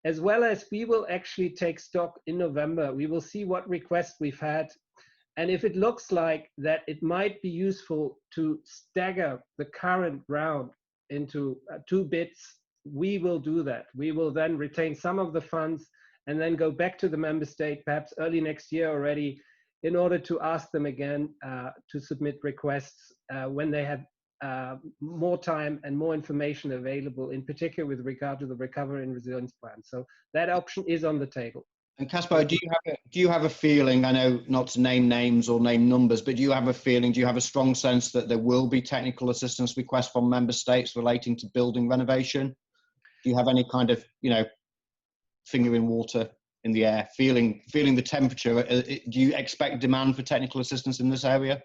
as well as we will actually take stock in November. We will see what requests we've had. And if it looks like that it might be useful to stagger the current round into 2 bits, we will do that. We will then retain some of the funds and then go back to the member state, perhaps early next year already, in order to ask them again to submit requests when they have more time and more information available, in particular with regard to the recovery and resilience plan. So that option is on the table. And Caspar, do you have a feeling, I know not to name names or name numbers, but do you have a feeling, do you have a strong sense that there will be technical assistance requests from member states relating to building renovation? Do you have any kind of, finger in water, in the air, feeling the temperature? Do you expect demand for technical assistance in this area?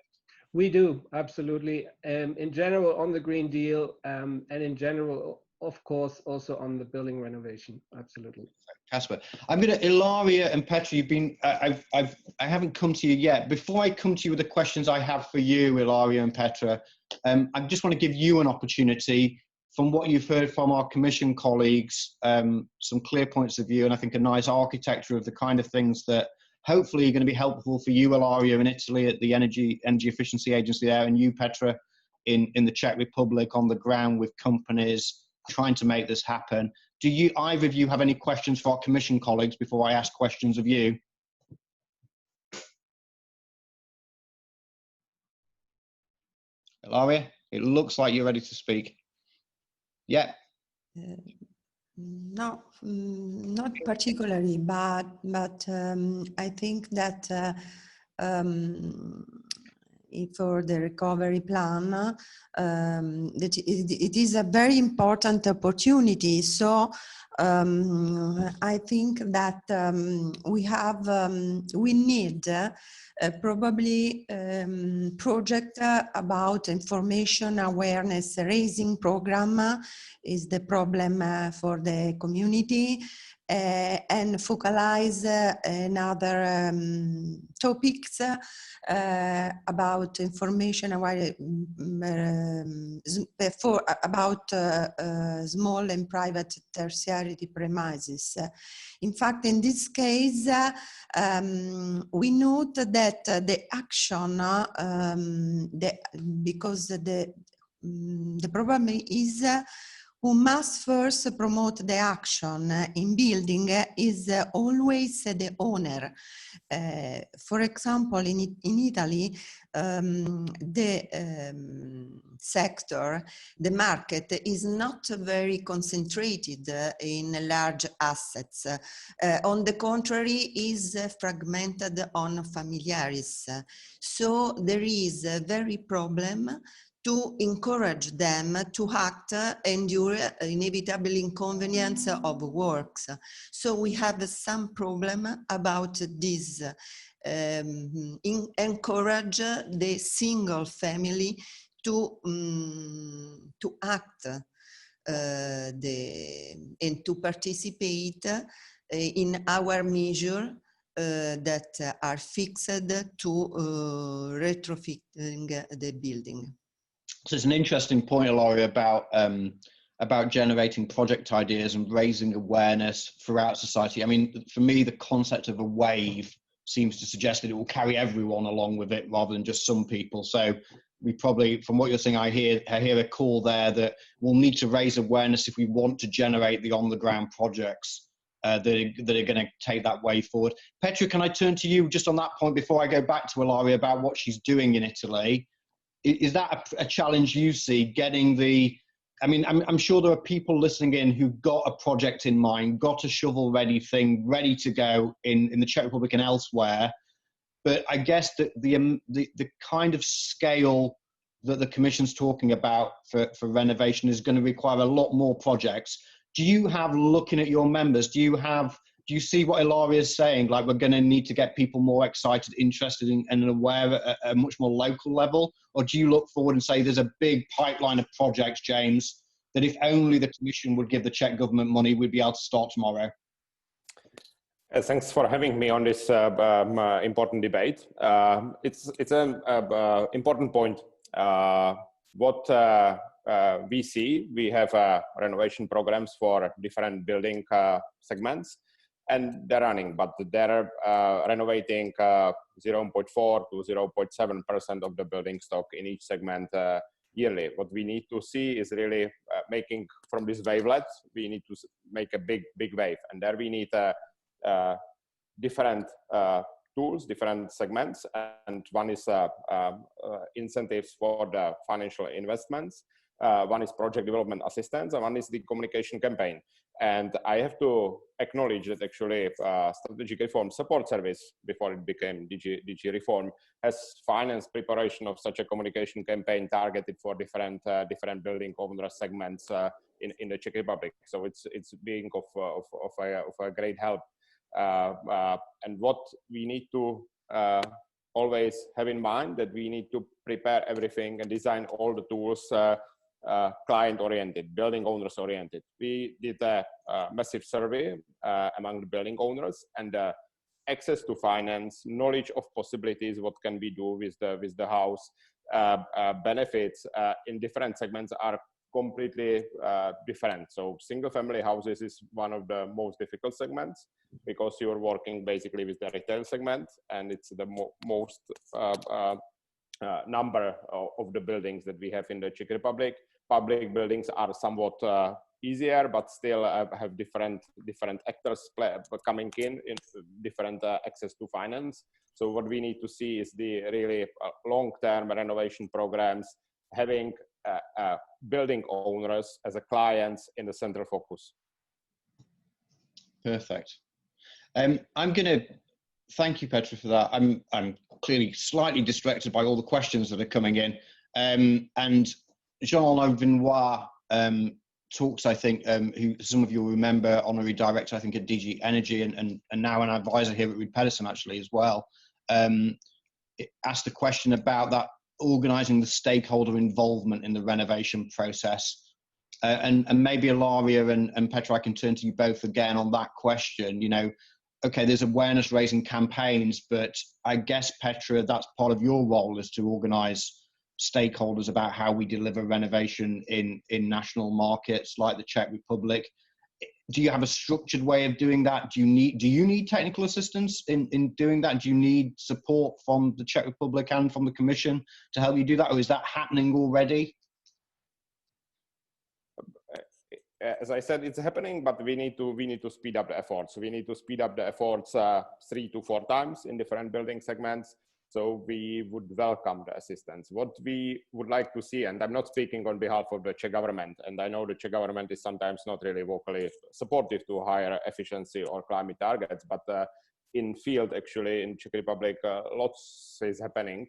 We do, absolutely. In general, on the Green Deal, and in general, of course, also on the building renovation, absolutely. Caspar, I'm going to, Ilaria and Petra, you've been, I haven't come to you yet. Before I come to you with the questions I have for you, Ilaria and Petra, I just want to give you an opportunity, from what you've heard from our Commission colleagues, some clear points of view, and I think a nice architecture of the kind of things that hopefully are going to be helpful for you, Ilaria, in Italy at the Energy Efficiency Agency there, and you, Petra, in the Czech Republic on the ground with companies trying to make this happen. Do you, either of you, have any questions for our Commission colleagues before I ask questions of you? Ilaria, it looks like you're ready to speak. Yeah. No, not particularly, but I think that for the recovery plan, that it is a very important opportunity. So I think that we need probably project about information awareness raising program is the problem for the community, and focalize another topics about information about small and private tertiary premises. In fact, in this case, we note that the action, because the problem is who must first promote the action in building is always the owner. For example, in Italy, the sector, the market is not very concentrated in large assets. On the contrary, is fragmented on familiaris. So there is a very problem to encourage them to act, endure inevitable inconvenience of works. So we have some problem about this. Encourage the single family to act and to participate in our measure that are fixed to retrofitting the building. So it's an interesting point, Ilaria, about generating project ideas and raising awareness throughout society. I mean, for me, the concept of a wave seems to suggest that it will carry everyone along with it rather than just some people. So we probably, from what you're saying, I hear a call there that we'll need to raise awareness if we want to generate the on-the-ground projects that are going to take that way forward. Petra, can I turn to you just on that point before I go back to Ilaria about what she's doing in Italy? Is that a challenge you see, getting the, I mean, I'm sure there are people listening in who've got a project in mind, got a shovel-ready thing ready to go in the Czech Republic and elsewhere, but I guess that the kind of scale that the Commission's talking about for renovation is going to require a lot more projects. Do you have, looking at your members, do you see what Ilaria is saying? Like, we're going to need to get people more excited, interested in, and aware at a much more local level? Or do you look forward and say there's a big pipeline of projects, James, that if only the Commission would give the Czech government money, we'd be able to start tomorrow? Thanks for having me on this important debate. It's an important point. What we see, we have renovation programs for different building segments, and they're running, but they're renovating 0.4 to 0.7% of the building stock in each segment yearly. What we need to see is really making from this wavelet, we need to make a big wave, and there we need different tools, different segments, and one is incentives for the financial investments, one is project development assistance, and one is the communication campaign. And I have to acknowledge that actually Strategic Reform Support Service, before it became DG Reform, has financed preparation of such a communication campaign targeted for different building owner segments in the Czech Republic. So it's being of a great help. And what we need to always have in mind, that we need to prepare everything and design all the tools client-oriented, building owners-oriented. We did a massive survey among the building owners, and access to finance, knowledge of possibilities, what can we do with the house, benefits in different segments are completely different. So single-family houses is one of the most difficult segments because you're working basically with the retail segment, and it's the most number of the buildings that we have in the Czech Republic. Public buildings are somewhat easier, but still have different actors coming in different access to finance. So what we need to see is the really long-term renovation programs, having building owners as a clients in the central focus. Perfect. I'm going to thank you, Petra, for that. I'm clearly slightly distracted by all the questions that are coming in. And Jean-Arnaud Vinois talks, I think, who some of you will remember, honorary director, I think, at DG Energy, and now an advisor here at Reed Pedersen, actually, as well, asked a question about that, organising the stakeholder involvement in the renovation process. And maybe Ilaria and Petra, I can turn to you both again on that question. You know, okay, there's awareness raising campaigns, but I guess, Petra, that's part of your role, is to organise stakeholders about how we deliver renovation in national markets like the Czech Republic. Do you have a structured way of doing that? Do you need technical assistance in doing that? Do you need support from the Czech Republic and from the Commission to help you do that, or is that happening already? as I said, it's happening, but we need to speed up the efforts. We need to speed up the efforts 3 to 4 times in different building segments. So we would welcome the assistance. What we would like to see, and I'm not speaking on behalf of the Czech government, and I know the Czech government is sometimes not really vocally supportive to higher efficiency or climate targets, but in field, actually, in Czech Republic, lots is happening.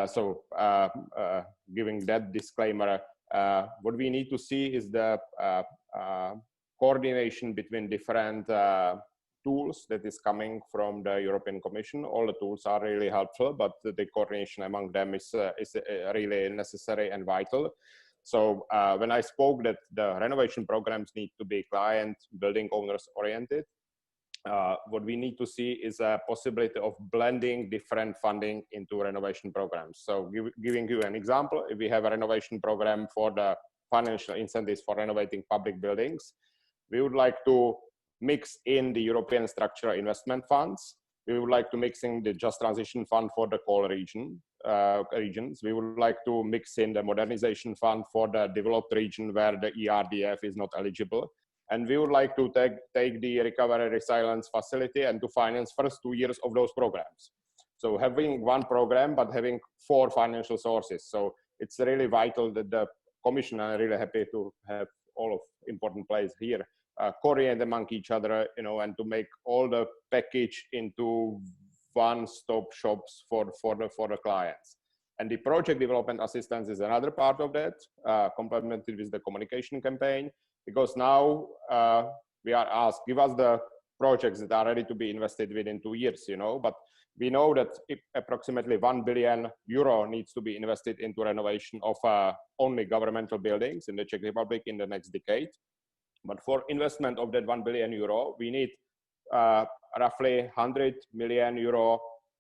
So giving that disclaimer, what we need to see is the coordination between different tools that is coming from the European Commission. All the tools are really helpful, but the coordination among them is really necessary and vital. So when I spoke that the renovation programs need to be client, building owners oriented, what we need to see is a possibility of blending different funding into renovation programs. So giving you an example, if we have a renovation program for the financial incentives for renovating public buildings, we would like to mix in the European structural investment funds. We would like to mix in the Just Transition Fund for the coal regions. We would like to mix in the modernization fund for the developed region where the ERDF is not eligible. And we would like to take the recovery resilience facility and to finance first 2 years of those programs. So having one program, but having 4 financial sources. So it's really vital that the Commission, I'm really happy to have all of important players here, coordinate among each other, you know, and to make all the package into one-stop shops for the clients. And the project development assistance is another part of that, complemented with the communication campaign, because now we are asked, give us the projects that are ready to be invested within 2 years, you know, but we know that approximately 1 billion euro needs to be invested into renovation of only governmental buildings in the Czech Republic in the next decade. But for investment of that 1 billion euro, we need roughly 100 million euro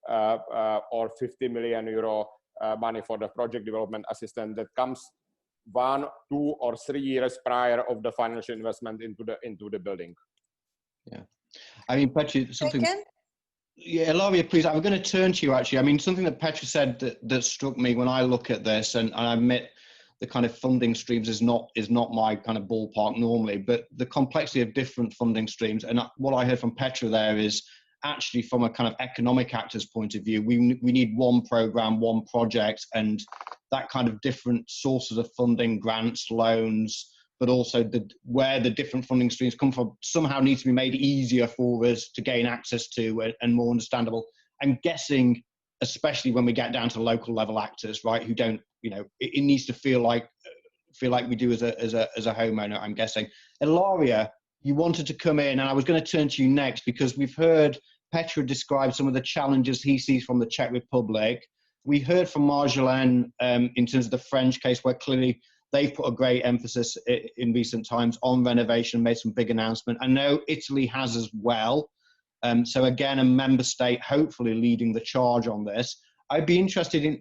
or 50 million euro money for the project development assistance that comes 1, 2, or 3 years prior of the financial investment into the building. Yeah, I mean, Petra, something. Yeah, Ilaria, please. I'm going to turn to you. Actually, I mean, something that Petra said that struck me when I look at this, and I admit the kind of funding streams is not my kind of ballpark normally, but the complexity of different funding streams. And what I heard from Petra there is actually from a kind of economic actors point of view, we need one program, one project, and that kind of different sources of funding, grants, loans, but also where the different funding streams come from somehow needs to be made easier for us to gain access to and more understandable. I'm guessing, especially when we get down to local level actors, right, who don't, you know, it needs to feel like we do as a homeowner, I'm guessing. Ilaria, you wanted to come in, and I was going to turn to you next because we've heard Petra describe some of the challenges he sees from the Czech Republic. We heard from Marjolaine in terms of the French case, where clearly they've put a great emphasis in recent times on renovation, made some big announcement. I know Italy has as well. So again, a member state hopefully leading the charge on this. I'd be interested in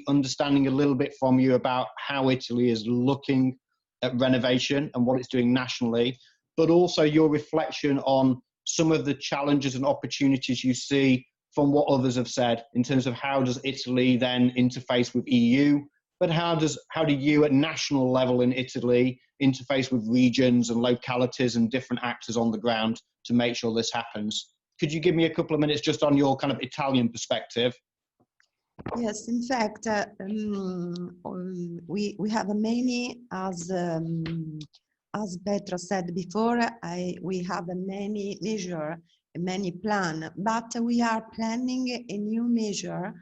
understanding a little bit from you about how Italy is looking at renovation and what it's doing nationally, but also your reflection on some of the challenges and opportunities you see from what others have said in terms of how does Italy then interface with EU, but how do you at national level in Italy interface with regions and localities and different actors on the ground to make sure this happens? Could you give me a couple of minutes just on your kind of Italian perspective? Yes, in fact, we have many, as Petra said before, we have many measures, many plan, but we are planning a new measure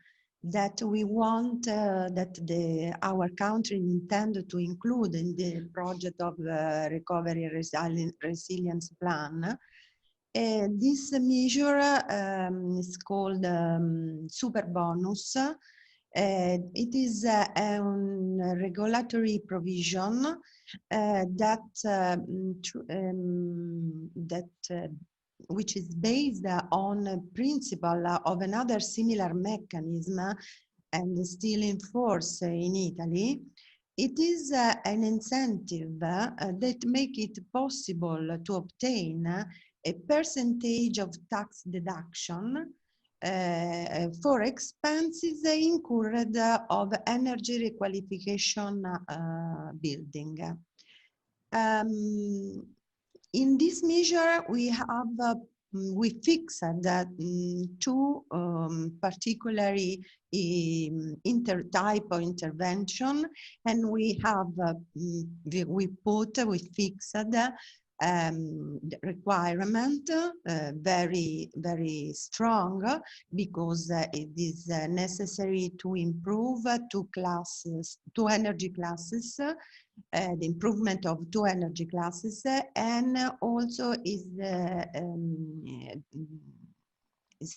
that we want that our country intend to include in the project of recovery resilience plan. This measure is called super bonus. It is a regulatory provision which is based on a principle of another similar mechanism and still in force in Italy. It is an incentive that make it possible to obtain a percentage of tax deduction for expenses incurred of energy requalification building. In this measure, we have we fixed that two particularly type of intervention, and we have we fixed the requirement very strong, because it is necessary to improve two energy classes, the improvement of two energy classes, and also is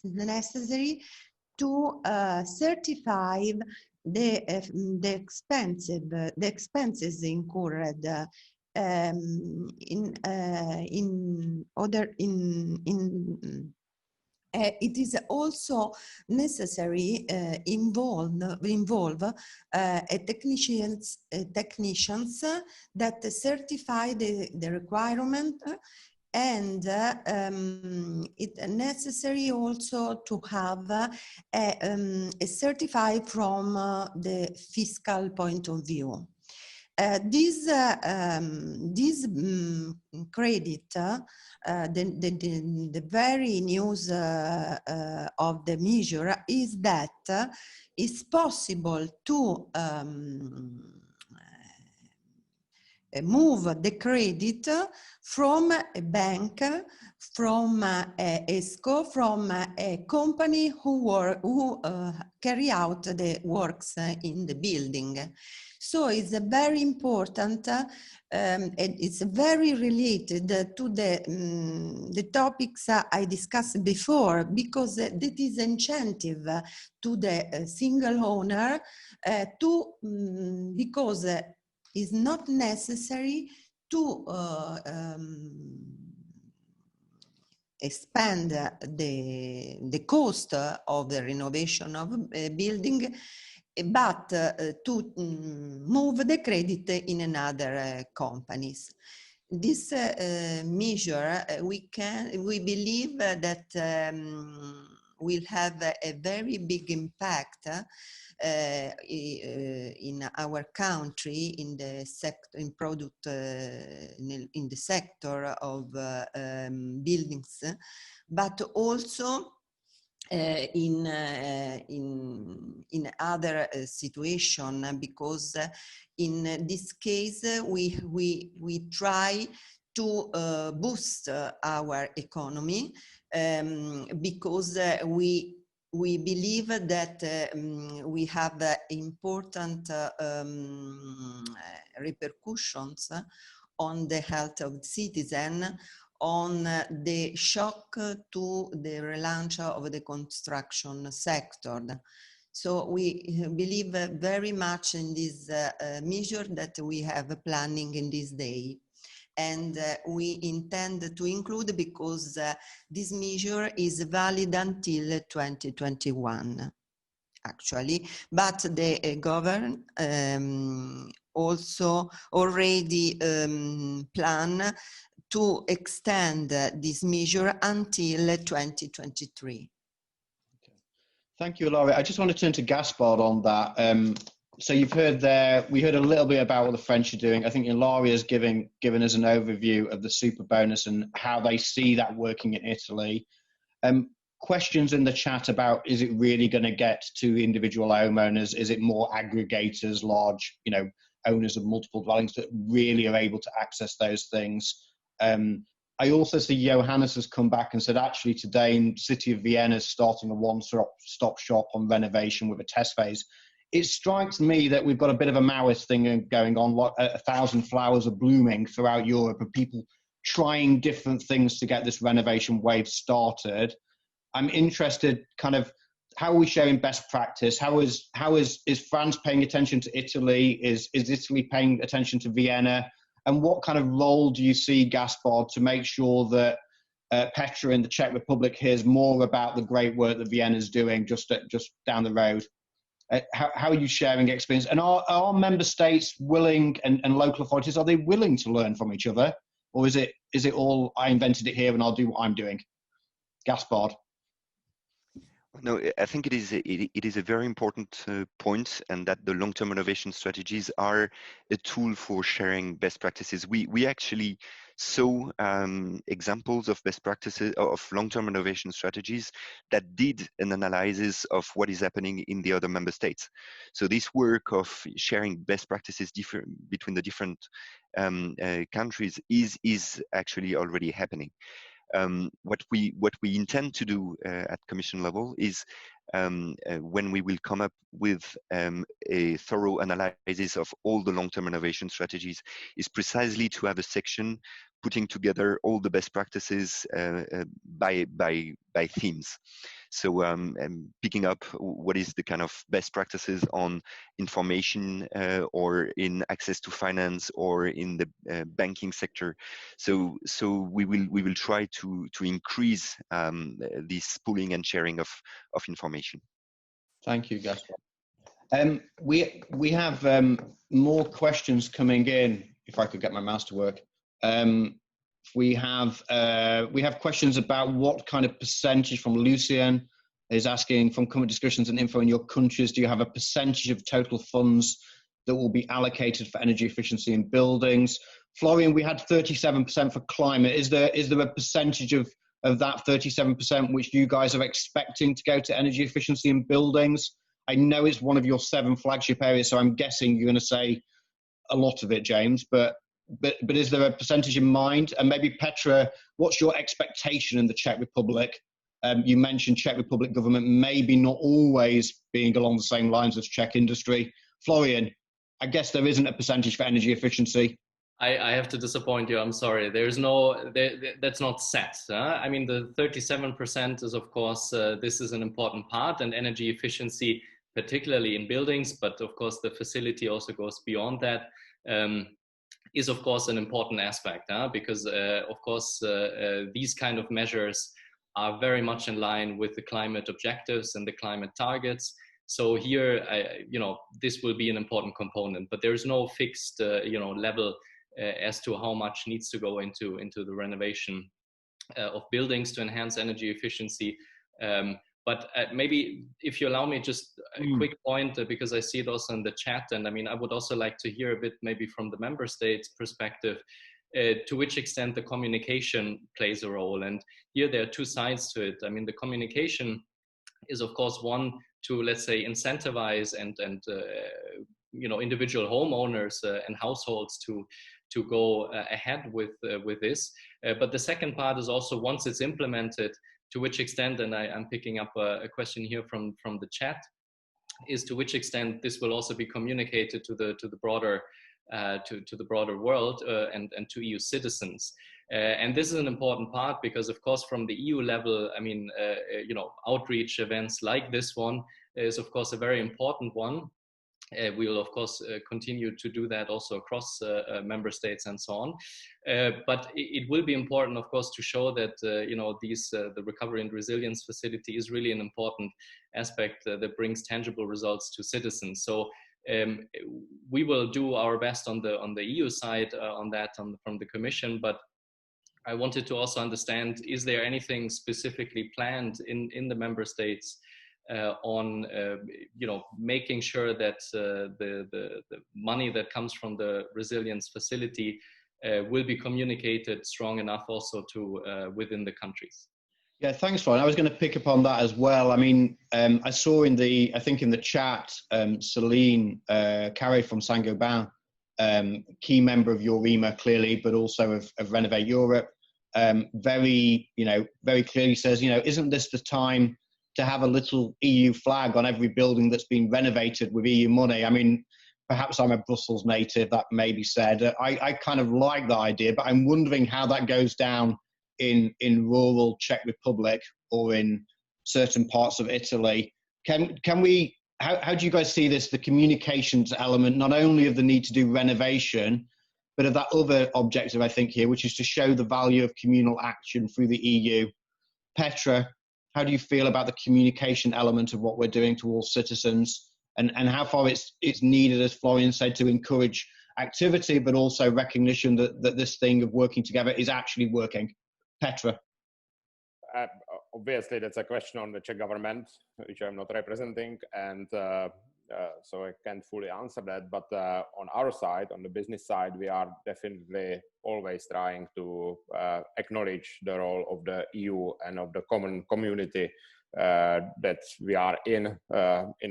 necessary to certify the expenses incurred it is also necessary involve technicians that certify the requirement, and it's necessary also to have a certified from the fiscal point of view. This credit, the very news of the measure is that it's possible to move the credit from a bank, from ESCO, from a company who carry out the works in the building. So it's a very important, and it's very related to the topics I discussed before, because that is incentive to the single owner because it's not necessary to expand the cost of the renovation of a building, but to move the credit in another companies. This measure, we believe that will have a very big impact in our country, in the sector, in product, in the sector of buildings, but also in other situation, because in this case we try to boost our economy, because we believe that we have important repercussions on the health of citizens, on the shock to the relaunch of the construction sector. So we believe very much in this measure that we have planning in this day. And we intend to include, because this measure is valid until 2021, actually. But the government also already plan to extend this measure until 2023. Okay. Thank you, Ilaria. I just want to turn to Gaspard on that. So you've heard there, we heard a little bit about what the French are doing. I think Ilaria's given us an overview of the super bonus and how they see that working in Italy. Questions in the chat about, is it really going to get to individual homeowners? Is it more aggregators, large, owners of multiple dwellings that really are able to access those things? I also see Johannes has come back and said, actually today in the city of Vienna is starting a one-stop shop on renovation with a test phase. It strikes me that we've got a bit of a Maoist thing going on. 1,000 flowers are blooming throughout Europe of people trying different things to get this renovation wave started. I'm interested, kind of, how are we sharing best practice? How is France paying attention to Italy? Is Italy paying attention to Vienna? And what kind of role do you see, Gaspard, to make sure that Petra in the Czech Republic hears more about the great work that Vienna is doing just down the road? How are you sharing experience? And are member states willing, and local authorities, are they willing to learn from each other? Or is it all, I invented it here and I'll do what I'm doing? Gaspard. No, I think it is a very important point, and that the long-term renovation strategies are a tool for sharing best practices. We actually saw examples of best practices of long-term renovation strategies that did an analysis of what is happening in the other member states. So this work of sharing best practices between the different countries is actually already happening. What we intend to do at Commission level is when we will come up with a thorough analysis of all the long-term renovation strategies, is precisely to have a section putting together all the best practices by themes. So picking up what is the kind of best practices on information or in access to finance or in the banking sector. So we will try to increase this pooling and sharing of information. Thank you, Gaspar. We have more questions coming in. If I could get my mouse to work. We have questions about what kind of percentage, from Lucien is asking, from current discussions and info in your countries, do you have a percentage of total funds that will be allocated for energy efficiency in buildings? Florian, we had 37% for climate. Is there a percentage of that 37% which you guys are expecting to go to energy efficiency in buildings? I know it's one of your 7 flagship areas, so I'm guessing you're going to say a lot of it, James, but is there a percentage in mind? And maybe Petra, what's your expectation in the Czech Republic? You mentioned Czech Republic government maybe not always being along the same lines as Czech industry. Florian, I guess there isn't a percentage for energy efficiency. I have to disappoint you. I'm sorry. There's no, that's not set. I mean, the 37% is, of course, this is an important part, and energy efficiency, particularly in buildings, but of course the facility also goes beyond that, is of course an important aspect, because of course these kind of measures are very much in line with the climate objectives and the climate targets. So here, this will be an important component, but there is no fixed, level as to how much needs to go into the renovation of buildings to enhance energy efficiency. But maybe if you allow me just a quick point, because I see it also in the chat, and I mean, I would also like to hear a bit maybe from the member states perspective, to which extent the communication plays a role. And here there are 2 sides to it. I mean, the communication is of course one to, let's say, incentivize and individual homeowners and households to go ahead with this. But the second part is also, once it's implemented, to which extent, and I'm picking up a question here from the chat, is to which extent this will also be communicated to the broader world and to EU citizens. And this is an important part because, of course, from the EU level, I mean, outreach events like this one is, of course, a very important one. We will, of course, continue to do that also across member states and so on. But it will be important, of course, to show that, the Recovery and Resilience Facility is really an important aspect that brings tangible results to citizens. So we will do our best on the EU side on that from the Commission, but I wanted to also understand, is there anything specifically planned in the member states on making sure that the money that comes from the resilience facility will be communicated strong enough also to within the countries? Yeah, thanks, Florian. I was going to pick up on that as well. I mean, I saw in the chat, Celine Carré from Saint-Gobain, key member of your REMA clearly, but also of Renovate Europe, very clearly says, isn't this the time to have a little EU flag on every building that's been renovated with EU money? I mean, perhaps I'm a Brussels native, that may be said. I kind of like that idea, but I'm wondering how that goes down in rural Czech Republic or in certain parts of Italy. Can we, how do you guys see this, the communications element, not only of the need to do renovation, but of that other objective, I think, here, which is to show the value of communal action through the EU? Petra, how do you feel about the communication element of what we're doing to all citizens, and how far it's needed, as Florian said, to encourage activity, but also recognition that this thing of working together is actually working? Petra. obviously that's a question on the Czech government, which I'm not representing, and so I can't fully answer that. But on our side, on the business side, we are definitely always trying to acknowledge the role of the EU and of the common community that we are in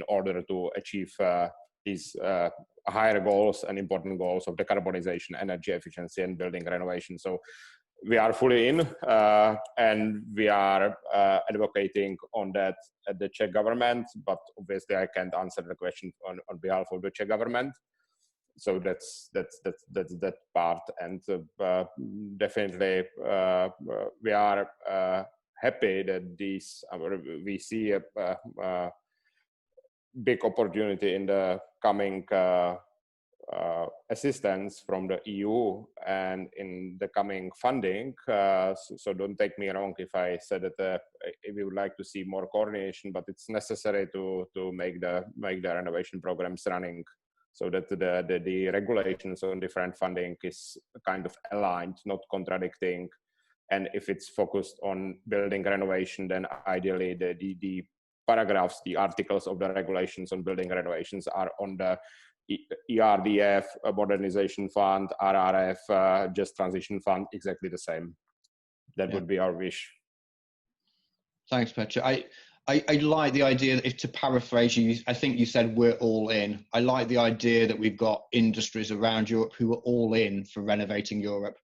order to achieve these higher goals and important goals of decarbonization, energy efficiency, and building renovation. So we are fully in, and we are advocating on that at the Czech government, but obviously I can't answer the question on behalf of the Czech government. So that's that part, and definitely we are happy that we see a big opportunity in the coming assistance from the EU and in the coming funding. So don't take me wrong if I said that we would like to see more coordination, but it's necessary to make the renovation programs running so that the regulations on different funding is kind of aligned, not contradicting. And if it's focused on building renovation, then ideally the paragraphs, the articles of the regulations on building renovations are on the ERDF, Modernization Fund, RRF, Just Transition Fund, exactly the same. That would be our wish. Thanks, Petra. I like the idea, if to paraphrase you, I think you said we're all in. I like the idea that we've got industries around Europe who are all in for renovating Europe.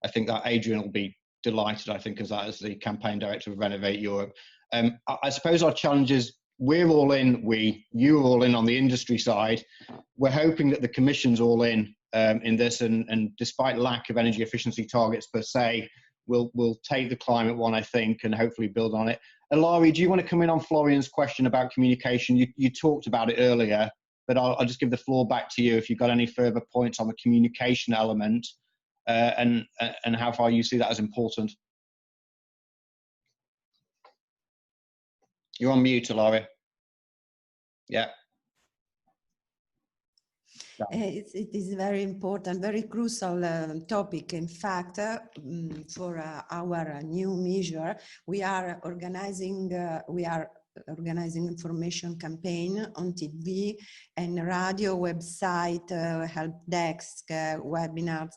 I think that Adrian will be delighted, I think, as the campaign director of Renovate Europe. I suppose our challenge is we're all in, you're all in on the industry side. We're hoping that the Commission's all in this, and despite lack of energy efficiency targets per se, we'll take the climate one, I think, and hopefully build on it. Ilari, do you want to come in on Florian's question about communication? You talked about it earlier, but I'll just give the floor back to you if you've got any further points on the communication element and how far you see that as important. You're on mute, Ilari. Yeah. It is very important, very crucial topic. In fact, for our new measure, we are organizing information campaign on TV and radio, website, help desk, webinars.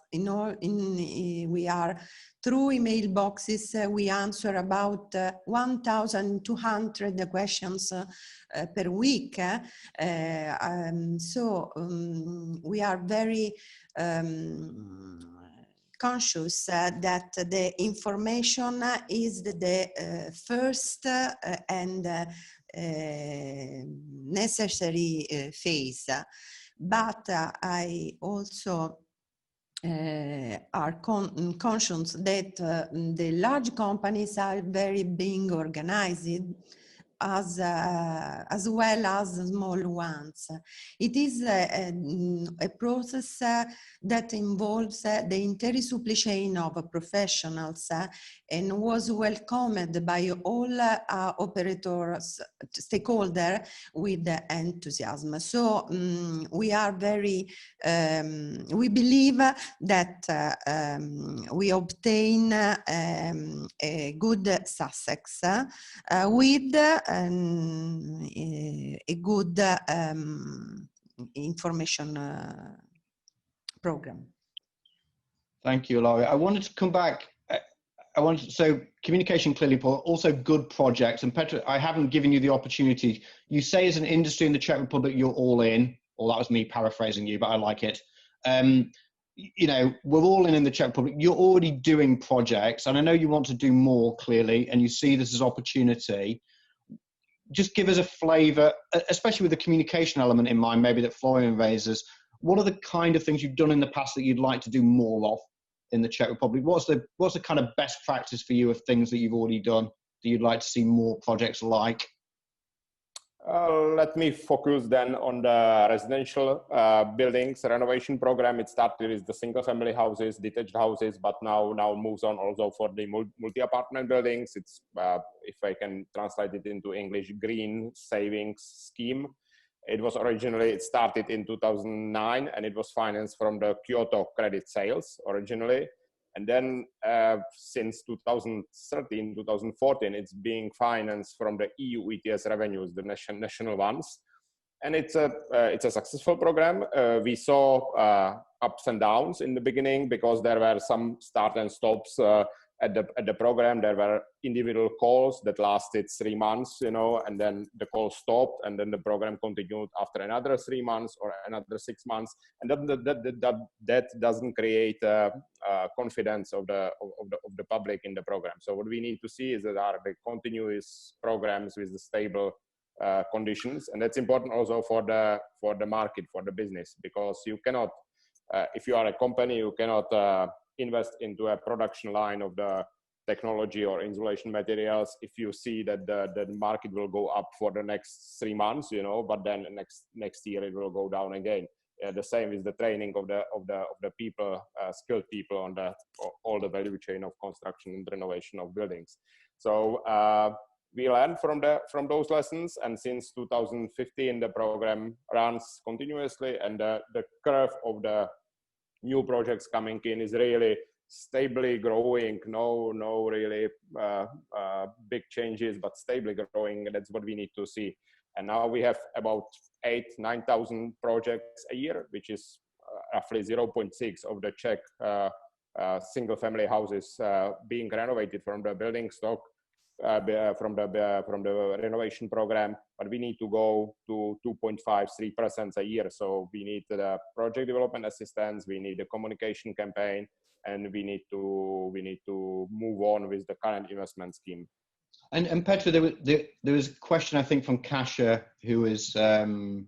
We are through email boxes. We answer about 1,200 questions per week. We are very conscious that the information is the first and necessary phase. But I also are conscious that the large companies are very being organized as well as small ones. It is a process that involves the entire supply chain of professionals and was welcomed by all operators, stakeholders with enthusiasm. So we are very, we believe that we obtain a good success with a good information program. Thank you, Ilari. I wanted to come back. So communication clearly, also good projects. And Petra, I haven't given you the opportunity. You say as an industry in the Czech Republic, you're all in, or that was me paraphrasing you, but I like it. You know, we're all in the Czech Republic. You're already doing projects, and I know you want to do more clearly, and you see this as opportunity. Just give us a flavor, especially with the communication element in mind, maybe that Florian raises. What are the kind of things you've done in the past that you'd like to do more of in the Czech Republic? What's the kind of best practice for you of things that you've already done that you'd like to see more projects like? Let me focus then on the residential buildings renovation program. It started with the single family houses, detached houses, but now moves on also for the multi-apartment buildings. It's, if I can translate it into English, green savings scheme. It started in 2009 and it was financed from the Kyoto credit sales originally. And then since 2013, 2014, it's being financed from the EU ETS revenues, the national ones. And it's a successful program. We saw ups and downs in the beginning because there were some start and stops at the program. There were individual calls that lasted 3 months, and then the call stopped, and then the program continued after another 3 months or another 6 months, and that doesn't create confidence of the public in the program. So what we need to see is that there are the continuous programs with the stable conditions, and that's important also for the market, for the business, because you cannot, if you are a company, you cannot invest into a production line of the technology or insulation materials if you see that the market will go up for the next 3 months, but then next year it will go down again. The same is the training of the people, skilled people on all the value chain of construction and renovation of buildings. So we learned from those lessons, and since 2015 the program runs continuously, and the curve of the new projects coming in is really stably growing. No really big changes, but stably growing. That's what we need to see. And now we have about 8,000-9,000 projects a year, which is roughly 0.6 of the Czech single-family houses being renovated from the building stock, from the renovation program. But we need to go to 2.5-3% a year. So we need the project development assistance, we need the communication campaign, and we need to move on with the current investment scheme. And Petra, there was a question, I think, from Kasia, who is from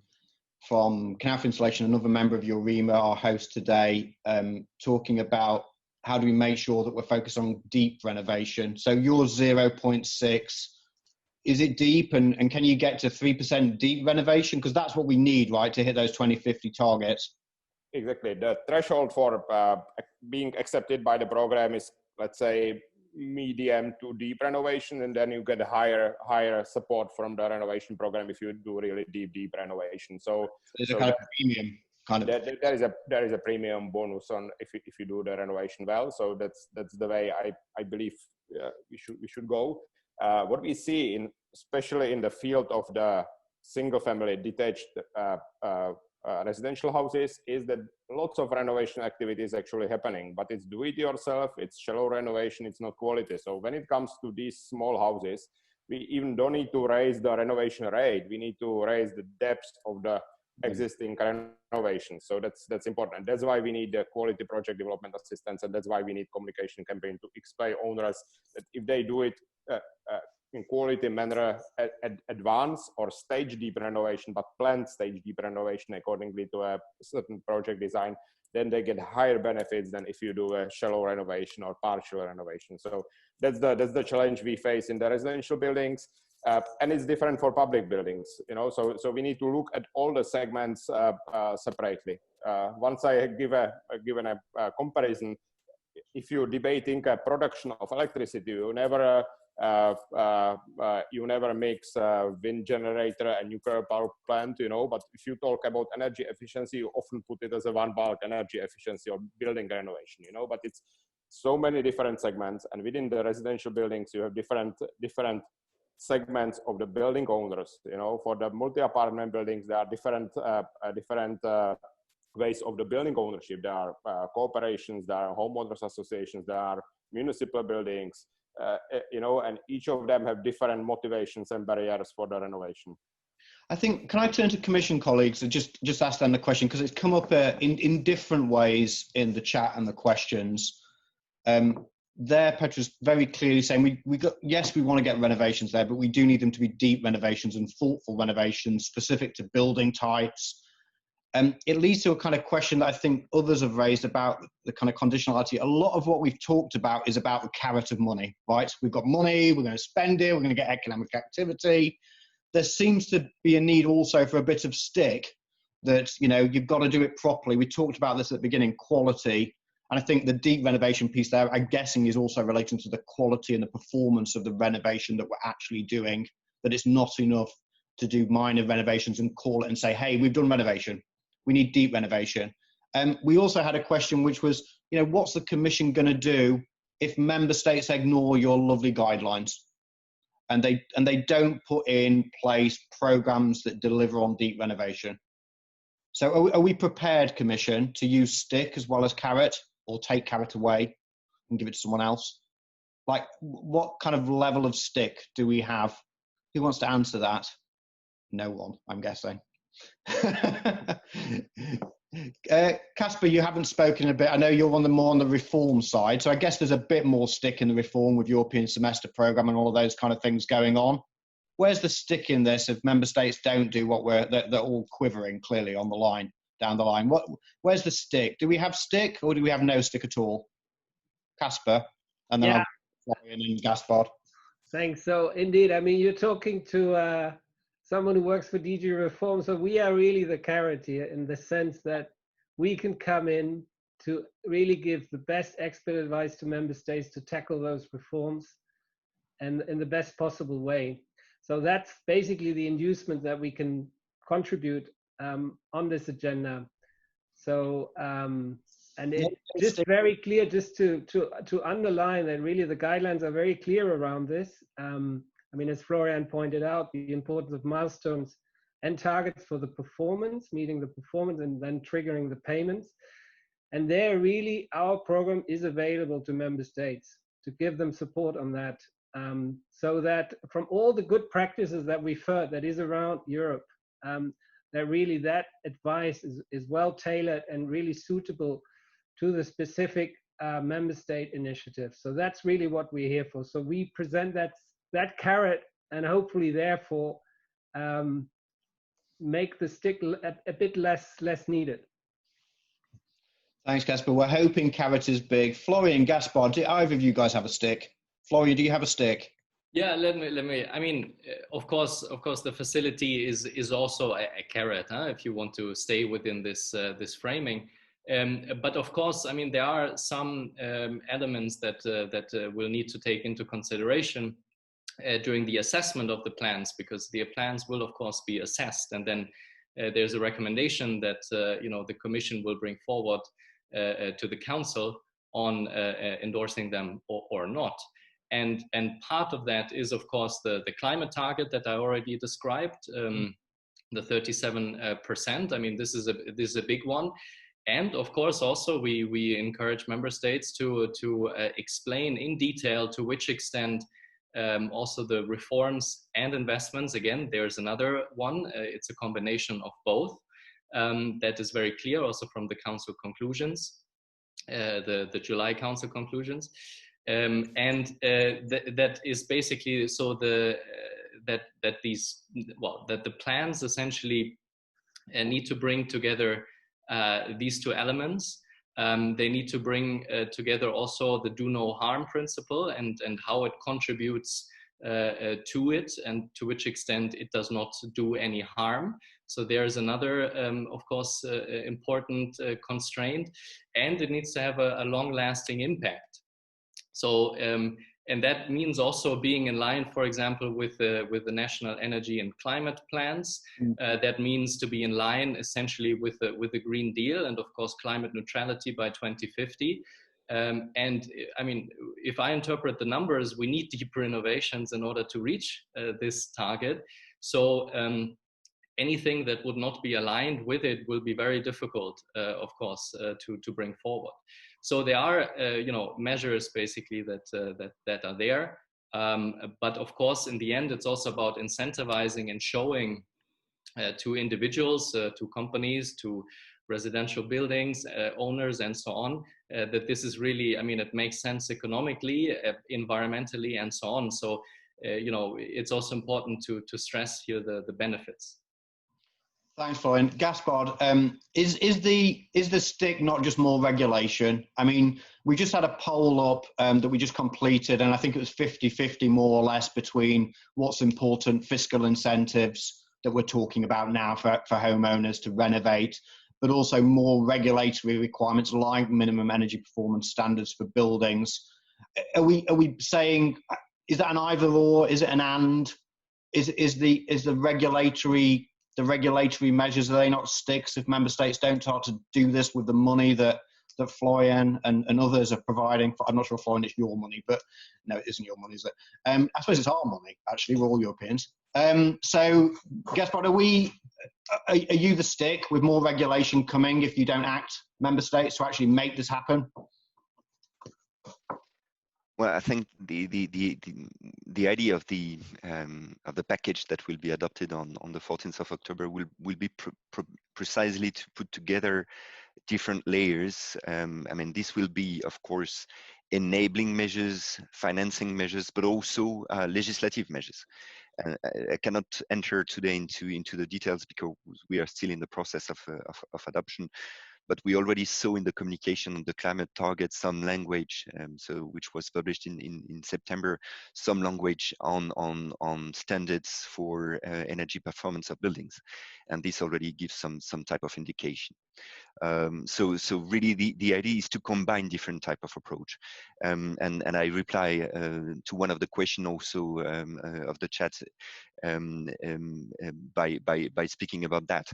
Canal Insulation, another member of your REMA, our host today, talking about how do we make sure that we're focused on deep renovation. So your 0.6, is it deep, and can you get to 3% deep renovation? Because that's what we need, right, to hit those 2050 targets. Exactly. The threshold for being accepted by the program is, let's say, medium to deep renovation, and then you get a higher support from the renovation program if you do really deep renovation. So there's a kind of premium. There is a premium bonus on if you do the renovation well. So that's the way I believe we should go. What we see especially in the field of the single family detached residential houses is that lots of renovation activities actually happening, but it's do it yourself, it's shallow renovation, it's not quality. So when it comes to these small houses, we even don't need to raise the renovation rate, we need to raise the depth of the existing renovation. So that's important. And that's why we need the quality project development assistance, and that's why we need communication campaign to explain owners that if they do it in quality manner advance or stage deep renovation, but planned stage deep renovation accordingly to a certain project design, then they get higher benefits than if you do a shallow renovation or partial renovation. So that's the challenge we face in the residential buildings. And it's different for public buildings, so we need to look at all the segments separately. Once I given a comparison, if you're debating a production of electricity, you never mix a wind generator and nuclear power plant, but if you talk about energy efficiency, you often put it as a one bulk energy efficiency or building renovation, but it's so many different segments, and within the residential buildings, you have different segments of the building owners. For the multi-apartment buildings, there are different ways of the building ownership. There are corporations, there are homeowners associations, there are municipal buildings, and each of them have different motivations and barriers for the renovation. I think, can I turn to Commission colleagues and just ask them the question, because it's come up in different ways in the chat and the questions. There, Petra's very clearly saying yes, we want to get renovations there, but we do need them to be deep renovations and thoughtful renovations specific to building types. It leads to a kind of question that I think others have raised about the kind of conditionality. A lot of what we've talked about is about the carrot of money, right? We've got money, we're going to spend it, we're going to get economic activity. There seems to be a need also for a bit of stick that, you've got to do it properly. We talked about this at the beginning, quality. And I think the deep renovation piece there, I'm guessing, is also relating to the quality and the performance of the renovation that we're actually doing, that it's not enough to do minor renovations and call it and say, hey, we've done renovation. We need deep renovation. We also had a question which was, you know, what's the Commission going to do if member states ignore your lovely guidelines and they don't put in place programs that deliver on deep renovation? So are we prepared, Commission, to use stick as well as carrot, or take carrot away and give it to someone else? Like, what kind of level of stick do we have? Who wants to answer that? No one, I'm guessing. Casper, you haven't spoken a bit. I know you're more on the reform side, so I guess there's a bit more stick in the reform with European semester programme and all of those kind of things going on. Where's the stick in this if member states don't do what they're all quivering clearly on the line, down the line? Where's the stick? Do we have stick or do we have no stick at all? Casper, and then I'll Florian and Gaspard. Thanks. So indeed, I mean, you're talking to someone who works for DG Reform. So we are really the carrot here in the sense that we can come in to really give the best expert advice to member states to tackle those reforms and in the best possible way. So that's basically the inducement that we can contribute on this agenda. So, and it's just very clear, just to underline that really the guidelines are very clear around this. I mean, as Florian pointed out, the importance of milestones and targets for the performance, meeting the performance and then triggering the payments. And there really our program is available to member states to give them support on that. So that from all the good practices that we've heard that is around Europe, that really that advice is well tailored and really suitable to the specific member state initiative. So that's really what we're here for. So we present that carrot and hopefully therefore make the stick a bit less needed. Thanks, Casper. We're hoping carrot is big. Florian, Gaspard, do either of you guys have a stick? Florian, do you have a stick? Yeah, let me. I mean, of course, the facility is also a carrot, if you want to stay within this framing. But of course, I mean, there are some elements that we'll need to take into consideration during the assessment of the plans, because the plans will of course be assessed, and then there's a recommendation that the Commission will bring forward to the Council on endorsing them or not. And part of that is, of course, the climate target that I already described, the 37%. I mean, this is a big one. And of course, also we encourage member states to explain in detail to which extent also the reforms and investments. Again, there's another one. It's a combination of both. That is very clear also from the Council conclusions, the July Council conclusions. That is basically so that the plans essentially need to bring together these two elements. They need to bring together also the do no harm principle and how it contributes to it and to which extent it does not do any harm. So there's another, of course, important constraint, and it needs to have a long-lasting impact. So, and that means also being in line, for example, with the national energy and climate plans. That means to be in line essentially with the Green Deal and of course climate neutrality by 2050. And I mean, if I interpret the numbers, we need deeper innovations in order to reach this target. So anything that would not be aligned with it will be very difficult, of course, to bring forward. So there are, measures basically that are there. But of course, in the end, it's also about incentivizing and showing to individuals, to companies, to residential buildings, owners, and so on, that this is really, I mean, it makes sense economically, environmentally, and so on. So, it's also important to stress here the benefits. Thanks, Florian. Gaspard, is the stick not just more regulation? I mean, we just had a poll up that we just completed, and I think it was 50-50 more or less between what's important fiscal incentives that we're talking about now for homeowners to renovate, but also more regulatory requirements like minimum energy performance standards for buildings. Are we saying, is that an either or? Is it an and? Is the regulatory measures, are they not sticks if member states don't start to do this with the money that that Florian and others are providing. I'm not sure, Florian, it's your money, but no, it isn't your money, is it? I suppose it's our money, actually. We're all Europeans. So, Gaspar, are you the stick with more regulation coming if you don't act, member states, to actually make this happen? Well, I think the idea of the package that will be adopted on the 14th of October will be precisely to put together different layers. I mean, this will be, of course, enabling measures, financing measures, but also legislative measures. I cannot enter today into the details because we are still in the process of adoption. But we already saw in the communication on the climate target some language, which was published in September, some language on standards for energy performance of buildings, and this already gives some type of indication. So really the idea is to combine different type of approach, and I reply to one of the question also of the chat by speaking about that.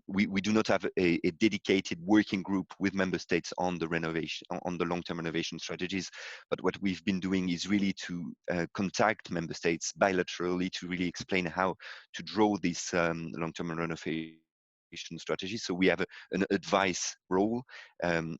We do not have a dedicated working group with member states on the renovation, on the long-term renovation strategies, but what we've been doing is really to contact member states bilaterally to really explain how to draw this long-term renovation strategy. So we have an advice role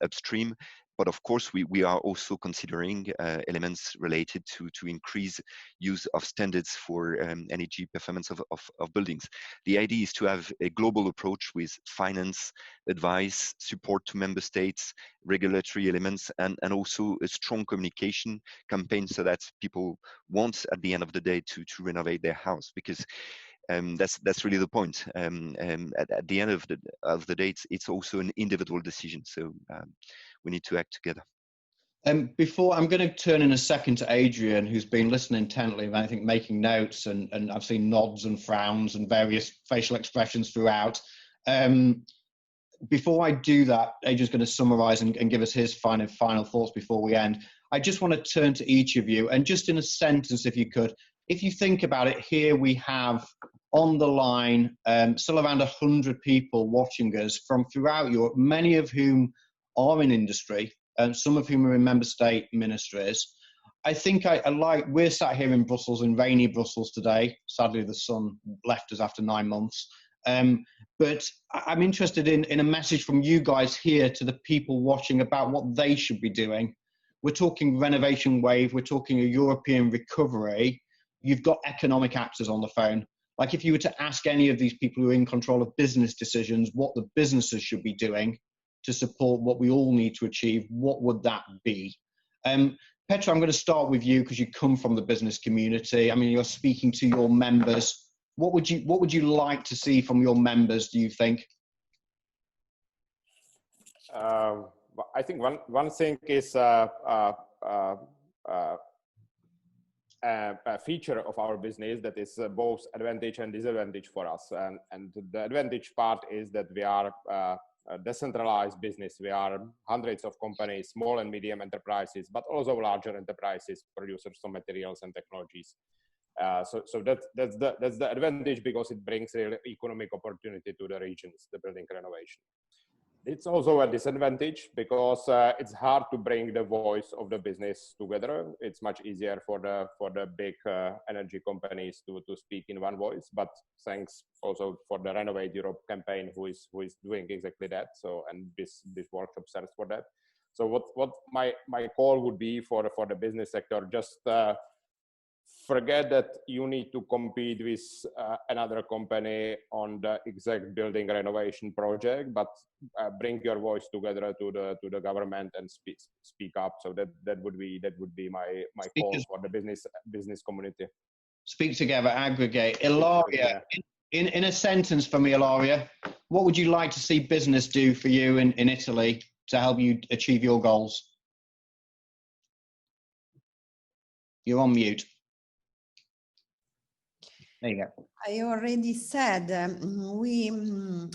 upstream, but of course we are also considering elements related to increase use of standards for energy performance of buildings. The idea is to have a global approach with finance, advice, support to member states, regulatory elements, and also a strong communication campaign so that people want at the end of the day to renovate their house, because that's really the point. At the end of the day, it's also an individual decision. So we need to act together. Before, I'm going to turn in a second to Adrian, who's been listening intently and I think making notes, and I've seen nods and frowns and various facial expressions throughout. Before I do that, Adrian's going to summarize and give us his final thoughts before we end. I just want to turn to each of you, and just in a sentence, if you could, if you think about it, here we have on the line still around 100 people watching us from throughout Europe, many of whom are in industry, and some of whom are in member state ministries. I think we're sat here in Brussels, in rainy Brussels today. Sadly, the sun left us after 9 months. But I'm interested in a message from you guys here to the people watching about what they should be doing. We're talking renovation wave, we're talking a European recovery. You've got economic actors on the phone. Like, if you were to ask any of these people who are in control of business decisions what the businesses should be doing to support what we all need to achieve, what would that be? Petra, I'm going to start with you because you come from the business community. I mean, you're speaking to your members. What would you like to see from your members, do you think? I think one thing is a feature of our business that is both advantage and disadvantage for us. And the advantage part is that we are a decentralized business. We are hundreds of companies, small and medium enterprises, but also larger enterprises, producers of materials and technologies. So that's the advantage, because it brings real economic opportunity to the regions, the building renovation. It's also a disadvantage because it's hard to bring the voice of the business together. It's much easier for the big energy companies to speak in one voice. But thanks also for the Renovate Europe campaign, who is doing exactly that. So, and this workshop serves for that. So what my call would be for the business sector, just forget that you need to compete with another company on the exact building renovation project, but bring your voice together to the government and speak up. So that would be my call for the business community. Speak together, aggregate. Ilaria, in a sentence for me, Ilaria, what would you like to see business do for you in Italy to help you achieve your goals? You're on mute. There you go. I already said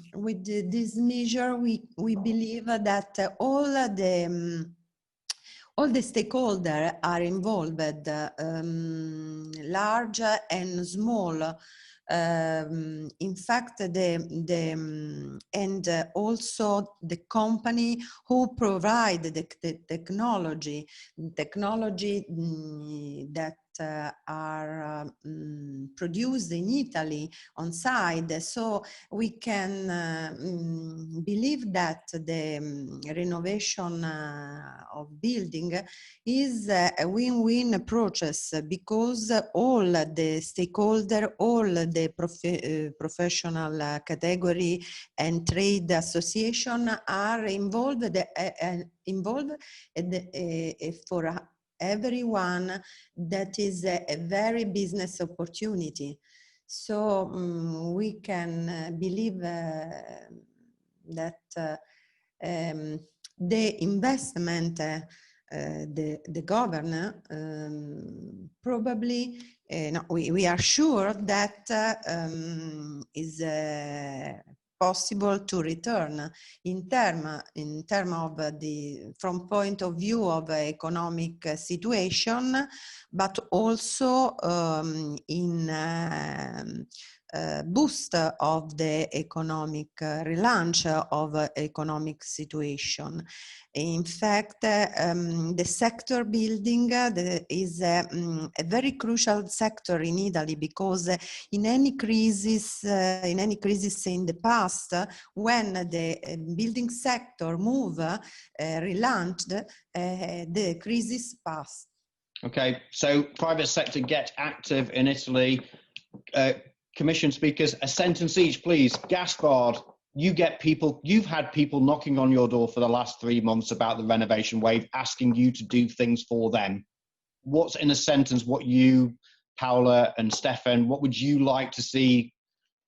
with this measure, we believe that all the stakeholders are involved, large and small, In fact, also the company who provide the technology that are produced in Italy on site. So we can believe that the renovation of building is a win-win process, because all the stakeholder, all the professional category and trade association are involved, for everyone that is a very business opportunity. So we can believe that the investment, the governor probably, no, we are sure that is possible to return in term of from point of view of economic situation, but also in boost of the economic relaunch of economic situation. In fact, the sector building is a very crucial sector in Italy, because in any crisis in the past, when the building sector relaunched, the crisis passed. Okay, so private sector get active in Italy. Commission speakers, a sentence each, please. Gaspard, you've had people knocking on your door for the last 3 months about the renovation wave, asking you to do things for them. What's in a sentence what you, Paola and Stefan, what would you like to see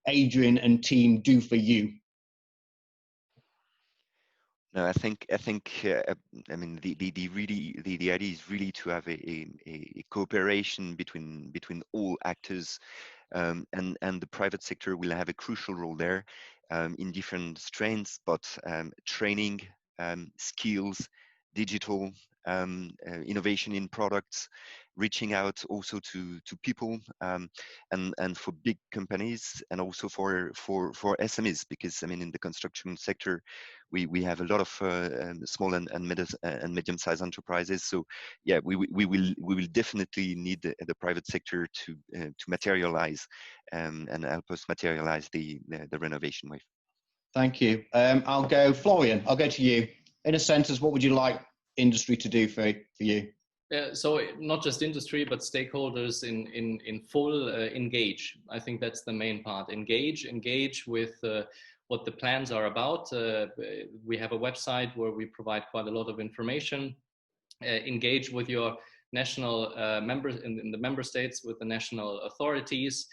Adrian and team do for you? No, I think I mean the idea is really to have a cooperation between all actors, and the private sector will have a crucial role there, in different strengths, but training, skills, digital, innovation in products, reaching out also to people, and for big companies, and also for SMEs, because I mean in the construction sector we have a lot of small and medium-sized enterprises. So yeah, we will definitely need the private sector to materialize, and help us materialize the renovation wave. Thank you. I'll go, Florian, I'll go to you. In a sentence, what would you like industry to do for you? So not just industry, but stakeholders in full engage. I think that's the main part. Engage with what the plans are about. We have a website where we provide quite a lot of information. Engage with your national members in the member states, with the national authorities,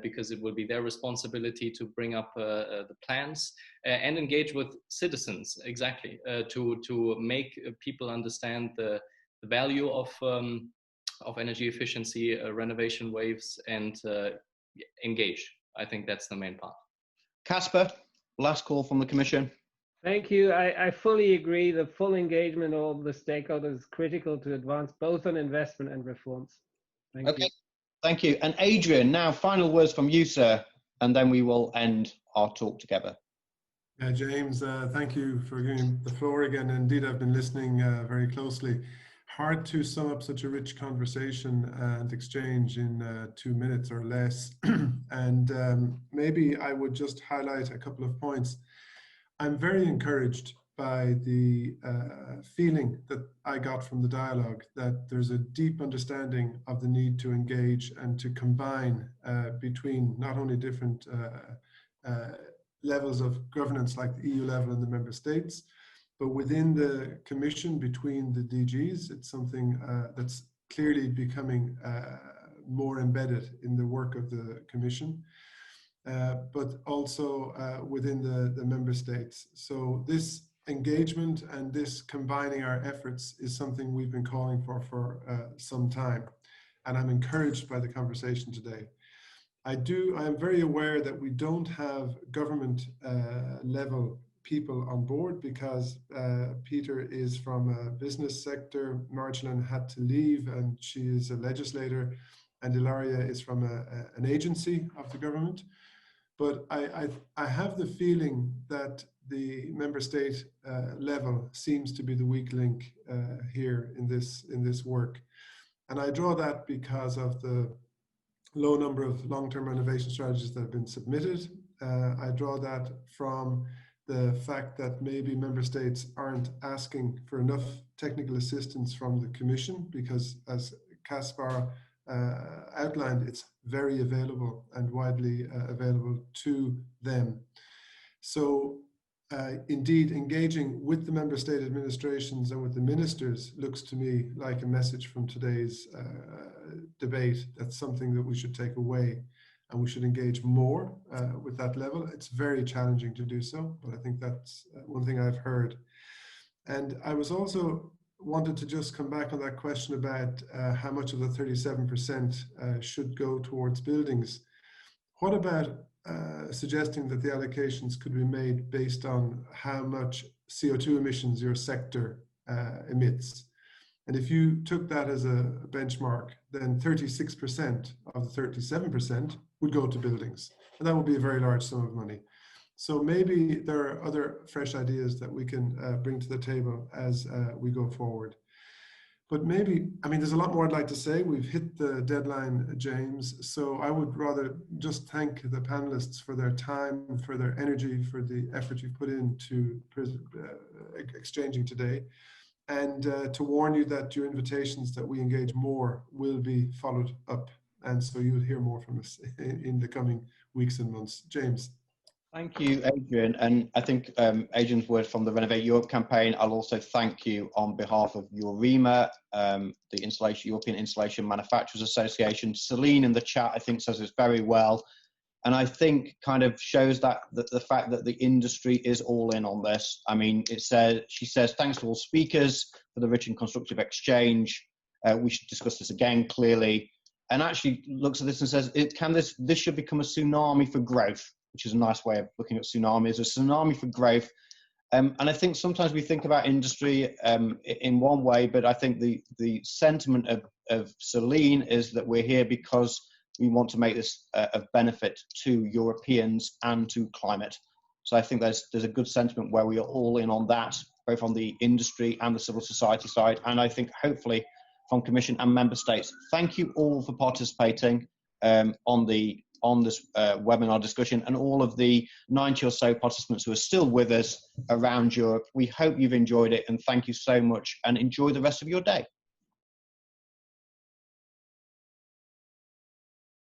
because it will be their responsibility to bring up the plans, and engage with citizens, exactly, to make people understand the value of energy efficiency, renovation waves, and engage. I think that's the main part. Casper, last call from the Commission. Thank you. I fully agree. The full engagement of the stakeholders is critical to advance both on investment and reforms. Thank you. Thank you. And Adrian, now final words from you, sir, and then we will end our talk together. James, thank you for giving the floor again. Indeed, I've been listening very closely. Hard to sum up such a rich conversation and exchange in 2 minutes or less. And maybe I would just highlight a couple of points. I'm very encouraged by the feeling that I got from the dialogue, that there's a deep understanding of the need to engage and to combine between not only different levels of governance, like the EU level and the member states, but within the Commission, between the DGs. It's something that's clearly becoming more embedded in the work of the Commission, but also within the member states. So this engagement and this combining our efforts is something we've been calling for some time. And I'm encouraged by the conversation today. I am very aware that we don't have government level people on board, because Peter is from a business sector, Marjolaine had to leave, and she is a legislator, and Ilaria is from an agency of the government. But I have the feeling that the member state level seems to be the weak link here in this work. And I draw that because of the low number of long-term renovation strategies that have been submitted. I draw that from the fact that maybe member states aren't asking for enough technical assistance from the Commission, because as Kaspar outlined, it's very available and widely available to them. So indeed, engaging with the member state administrations and with the ministers looks to me like a message from today's debate. That's something that we should take away, and we should engage more with that level. It's very challenging to do so, but I think that's one thing I've heard. And I was also wanted to just come back on that question about how much of the 37% should go towards buildings. What about suggesting that the allocations could be made based on how much CO2 emissions your sector emits? And if you took that as a benchmark, then 36% of the 37% would go to buildings. And that would be a very large sum of money. So maybe there are other fresh ideas that we can bring to the table as we go forward. But maybe, I mean, there's a lot more I'd like to say. We've hit the deadline, James. So I would rather just thank the panelists for their time, for their energy, for the effort you've put into exchanging today. And to warn you that your invitations that we engage more will be followed up. And so you will hear more from us in the coming weeks and months. James. Thank you, Adrian. And I think Adrian's word from the Renovate Europe campaign. I'll also thank you on behalf of Eurema, the European Insulation Manufacturers Association. Celine in the chat, I think, says it very well. And I think kind of shows that the fact that the industry is all in on this. I mean, she says, thanks to all speakers for the rich and constructive exchange. We should discuss this again clearly. And actually looks at this and says, this should become a tsunami for growth, which is a nice way of looking at tsunami, as a tsunami for growth. And I think sometimes we think about industry in one way, but I think the sentiment of Celine is that we're here because we want to make this of benefit to Europeans and to climate. So I think there's a good sentiment where we are all in on that, both on the industry and the civil society side. And I think hopefully from Commission and Member States. Thank you all for participating on this webinar discussion, and all of the 90 or so participants who are still with us around Europe. We hope you've enjoyed it, and thank you so much, and enjoy the rest of your day.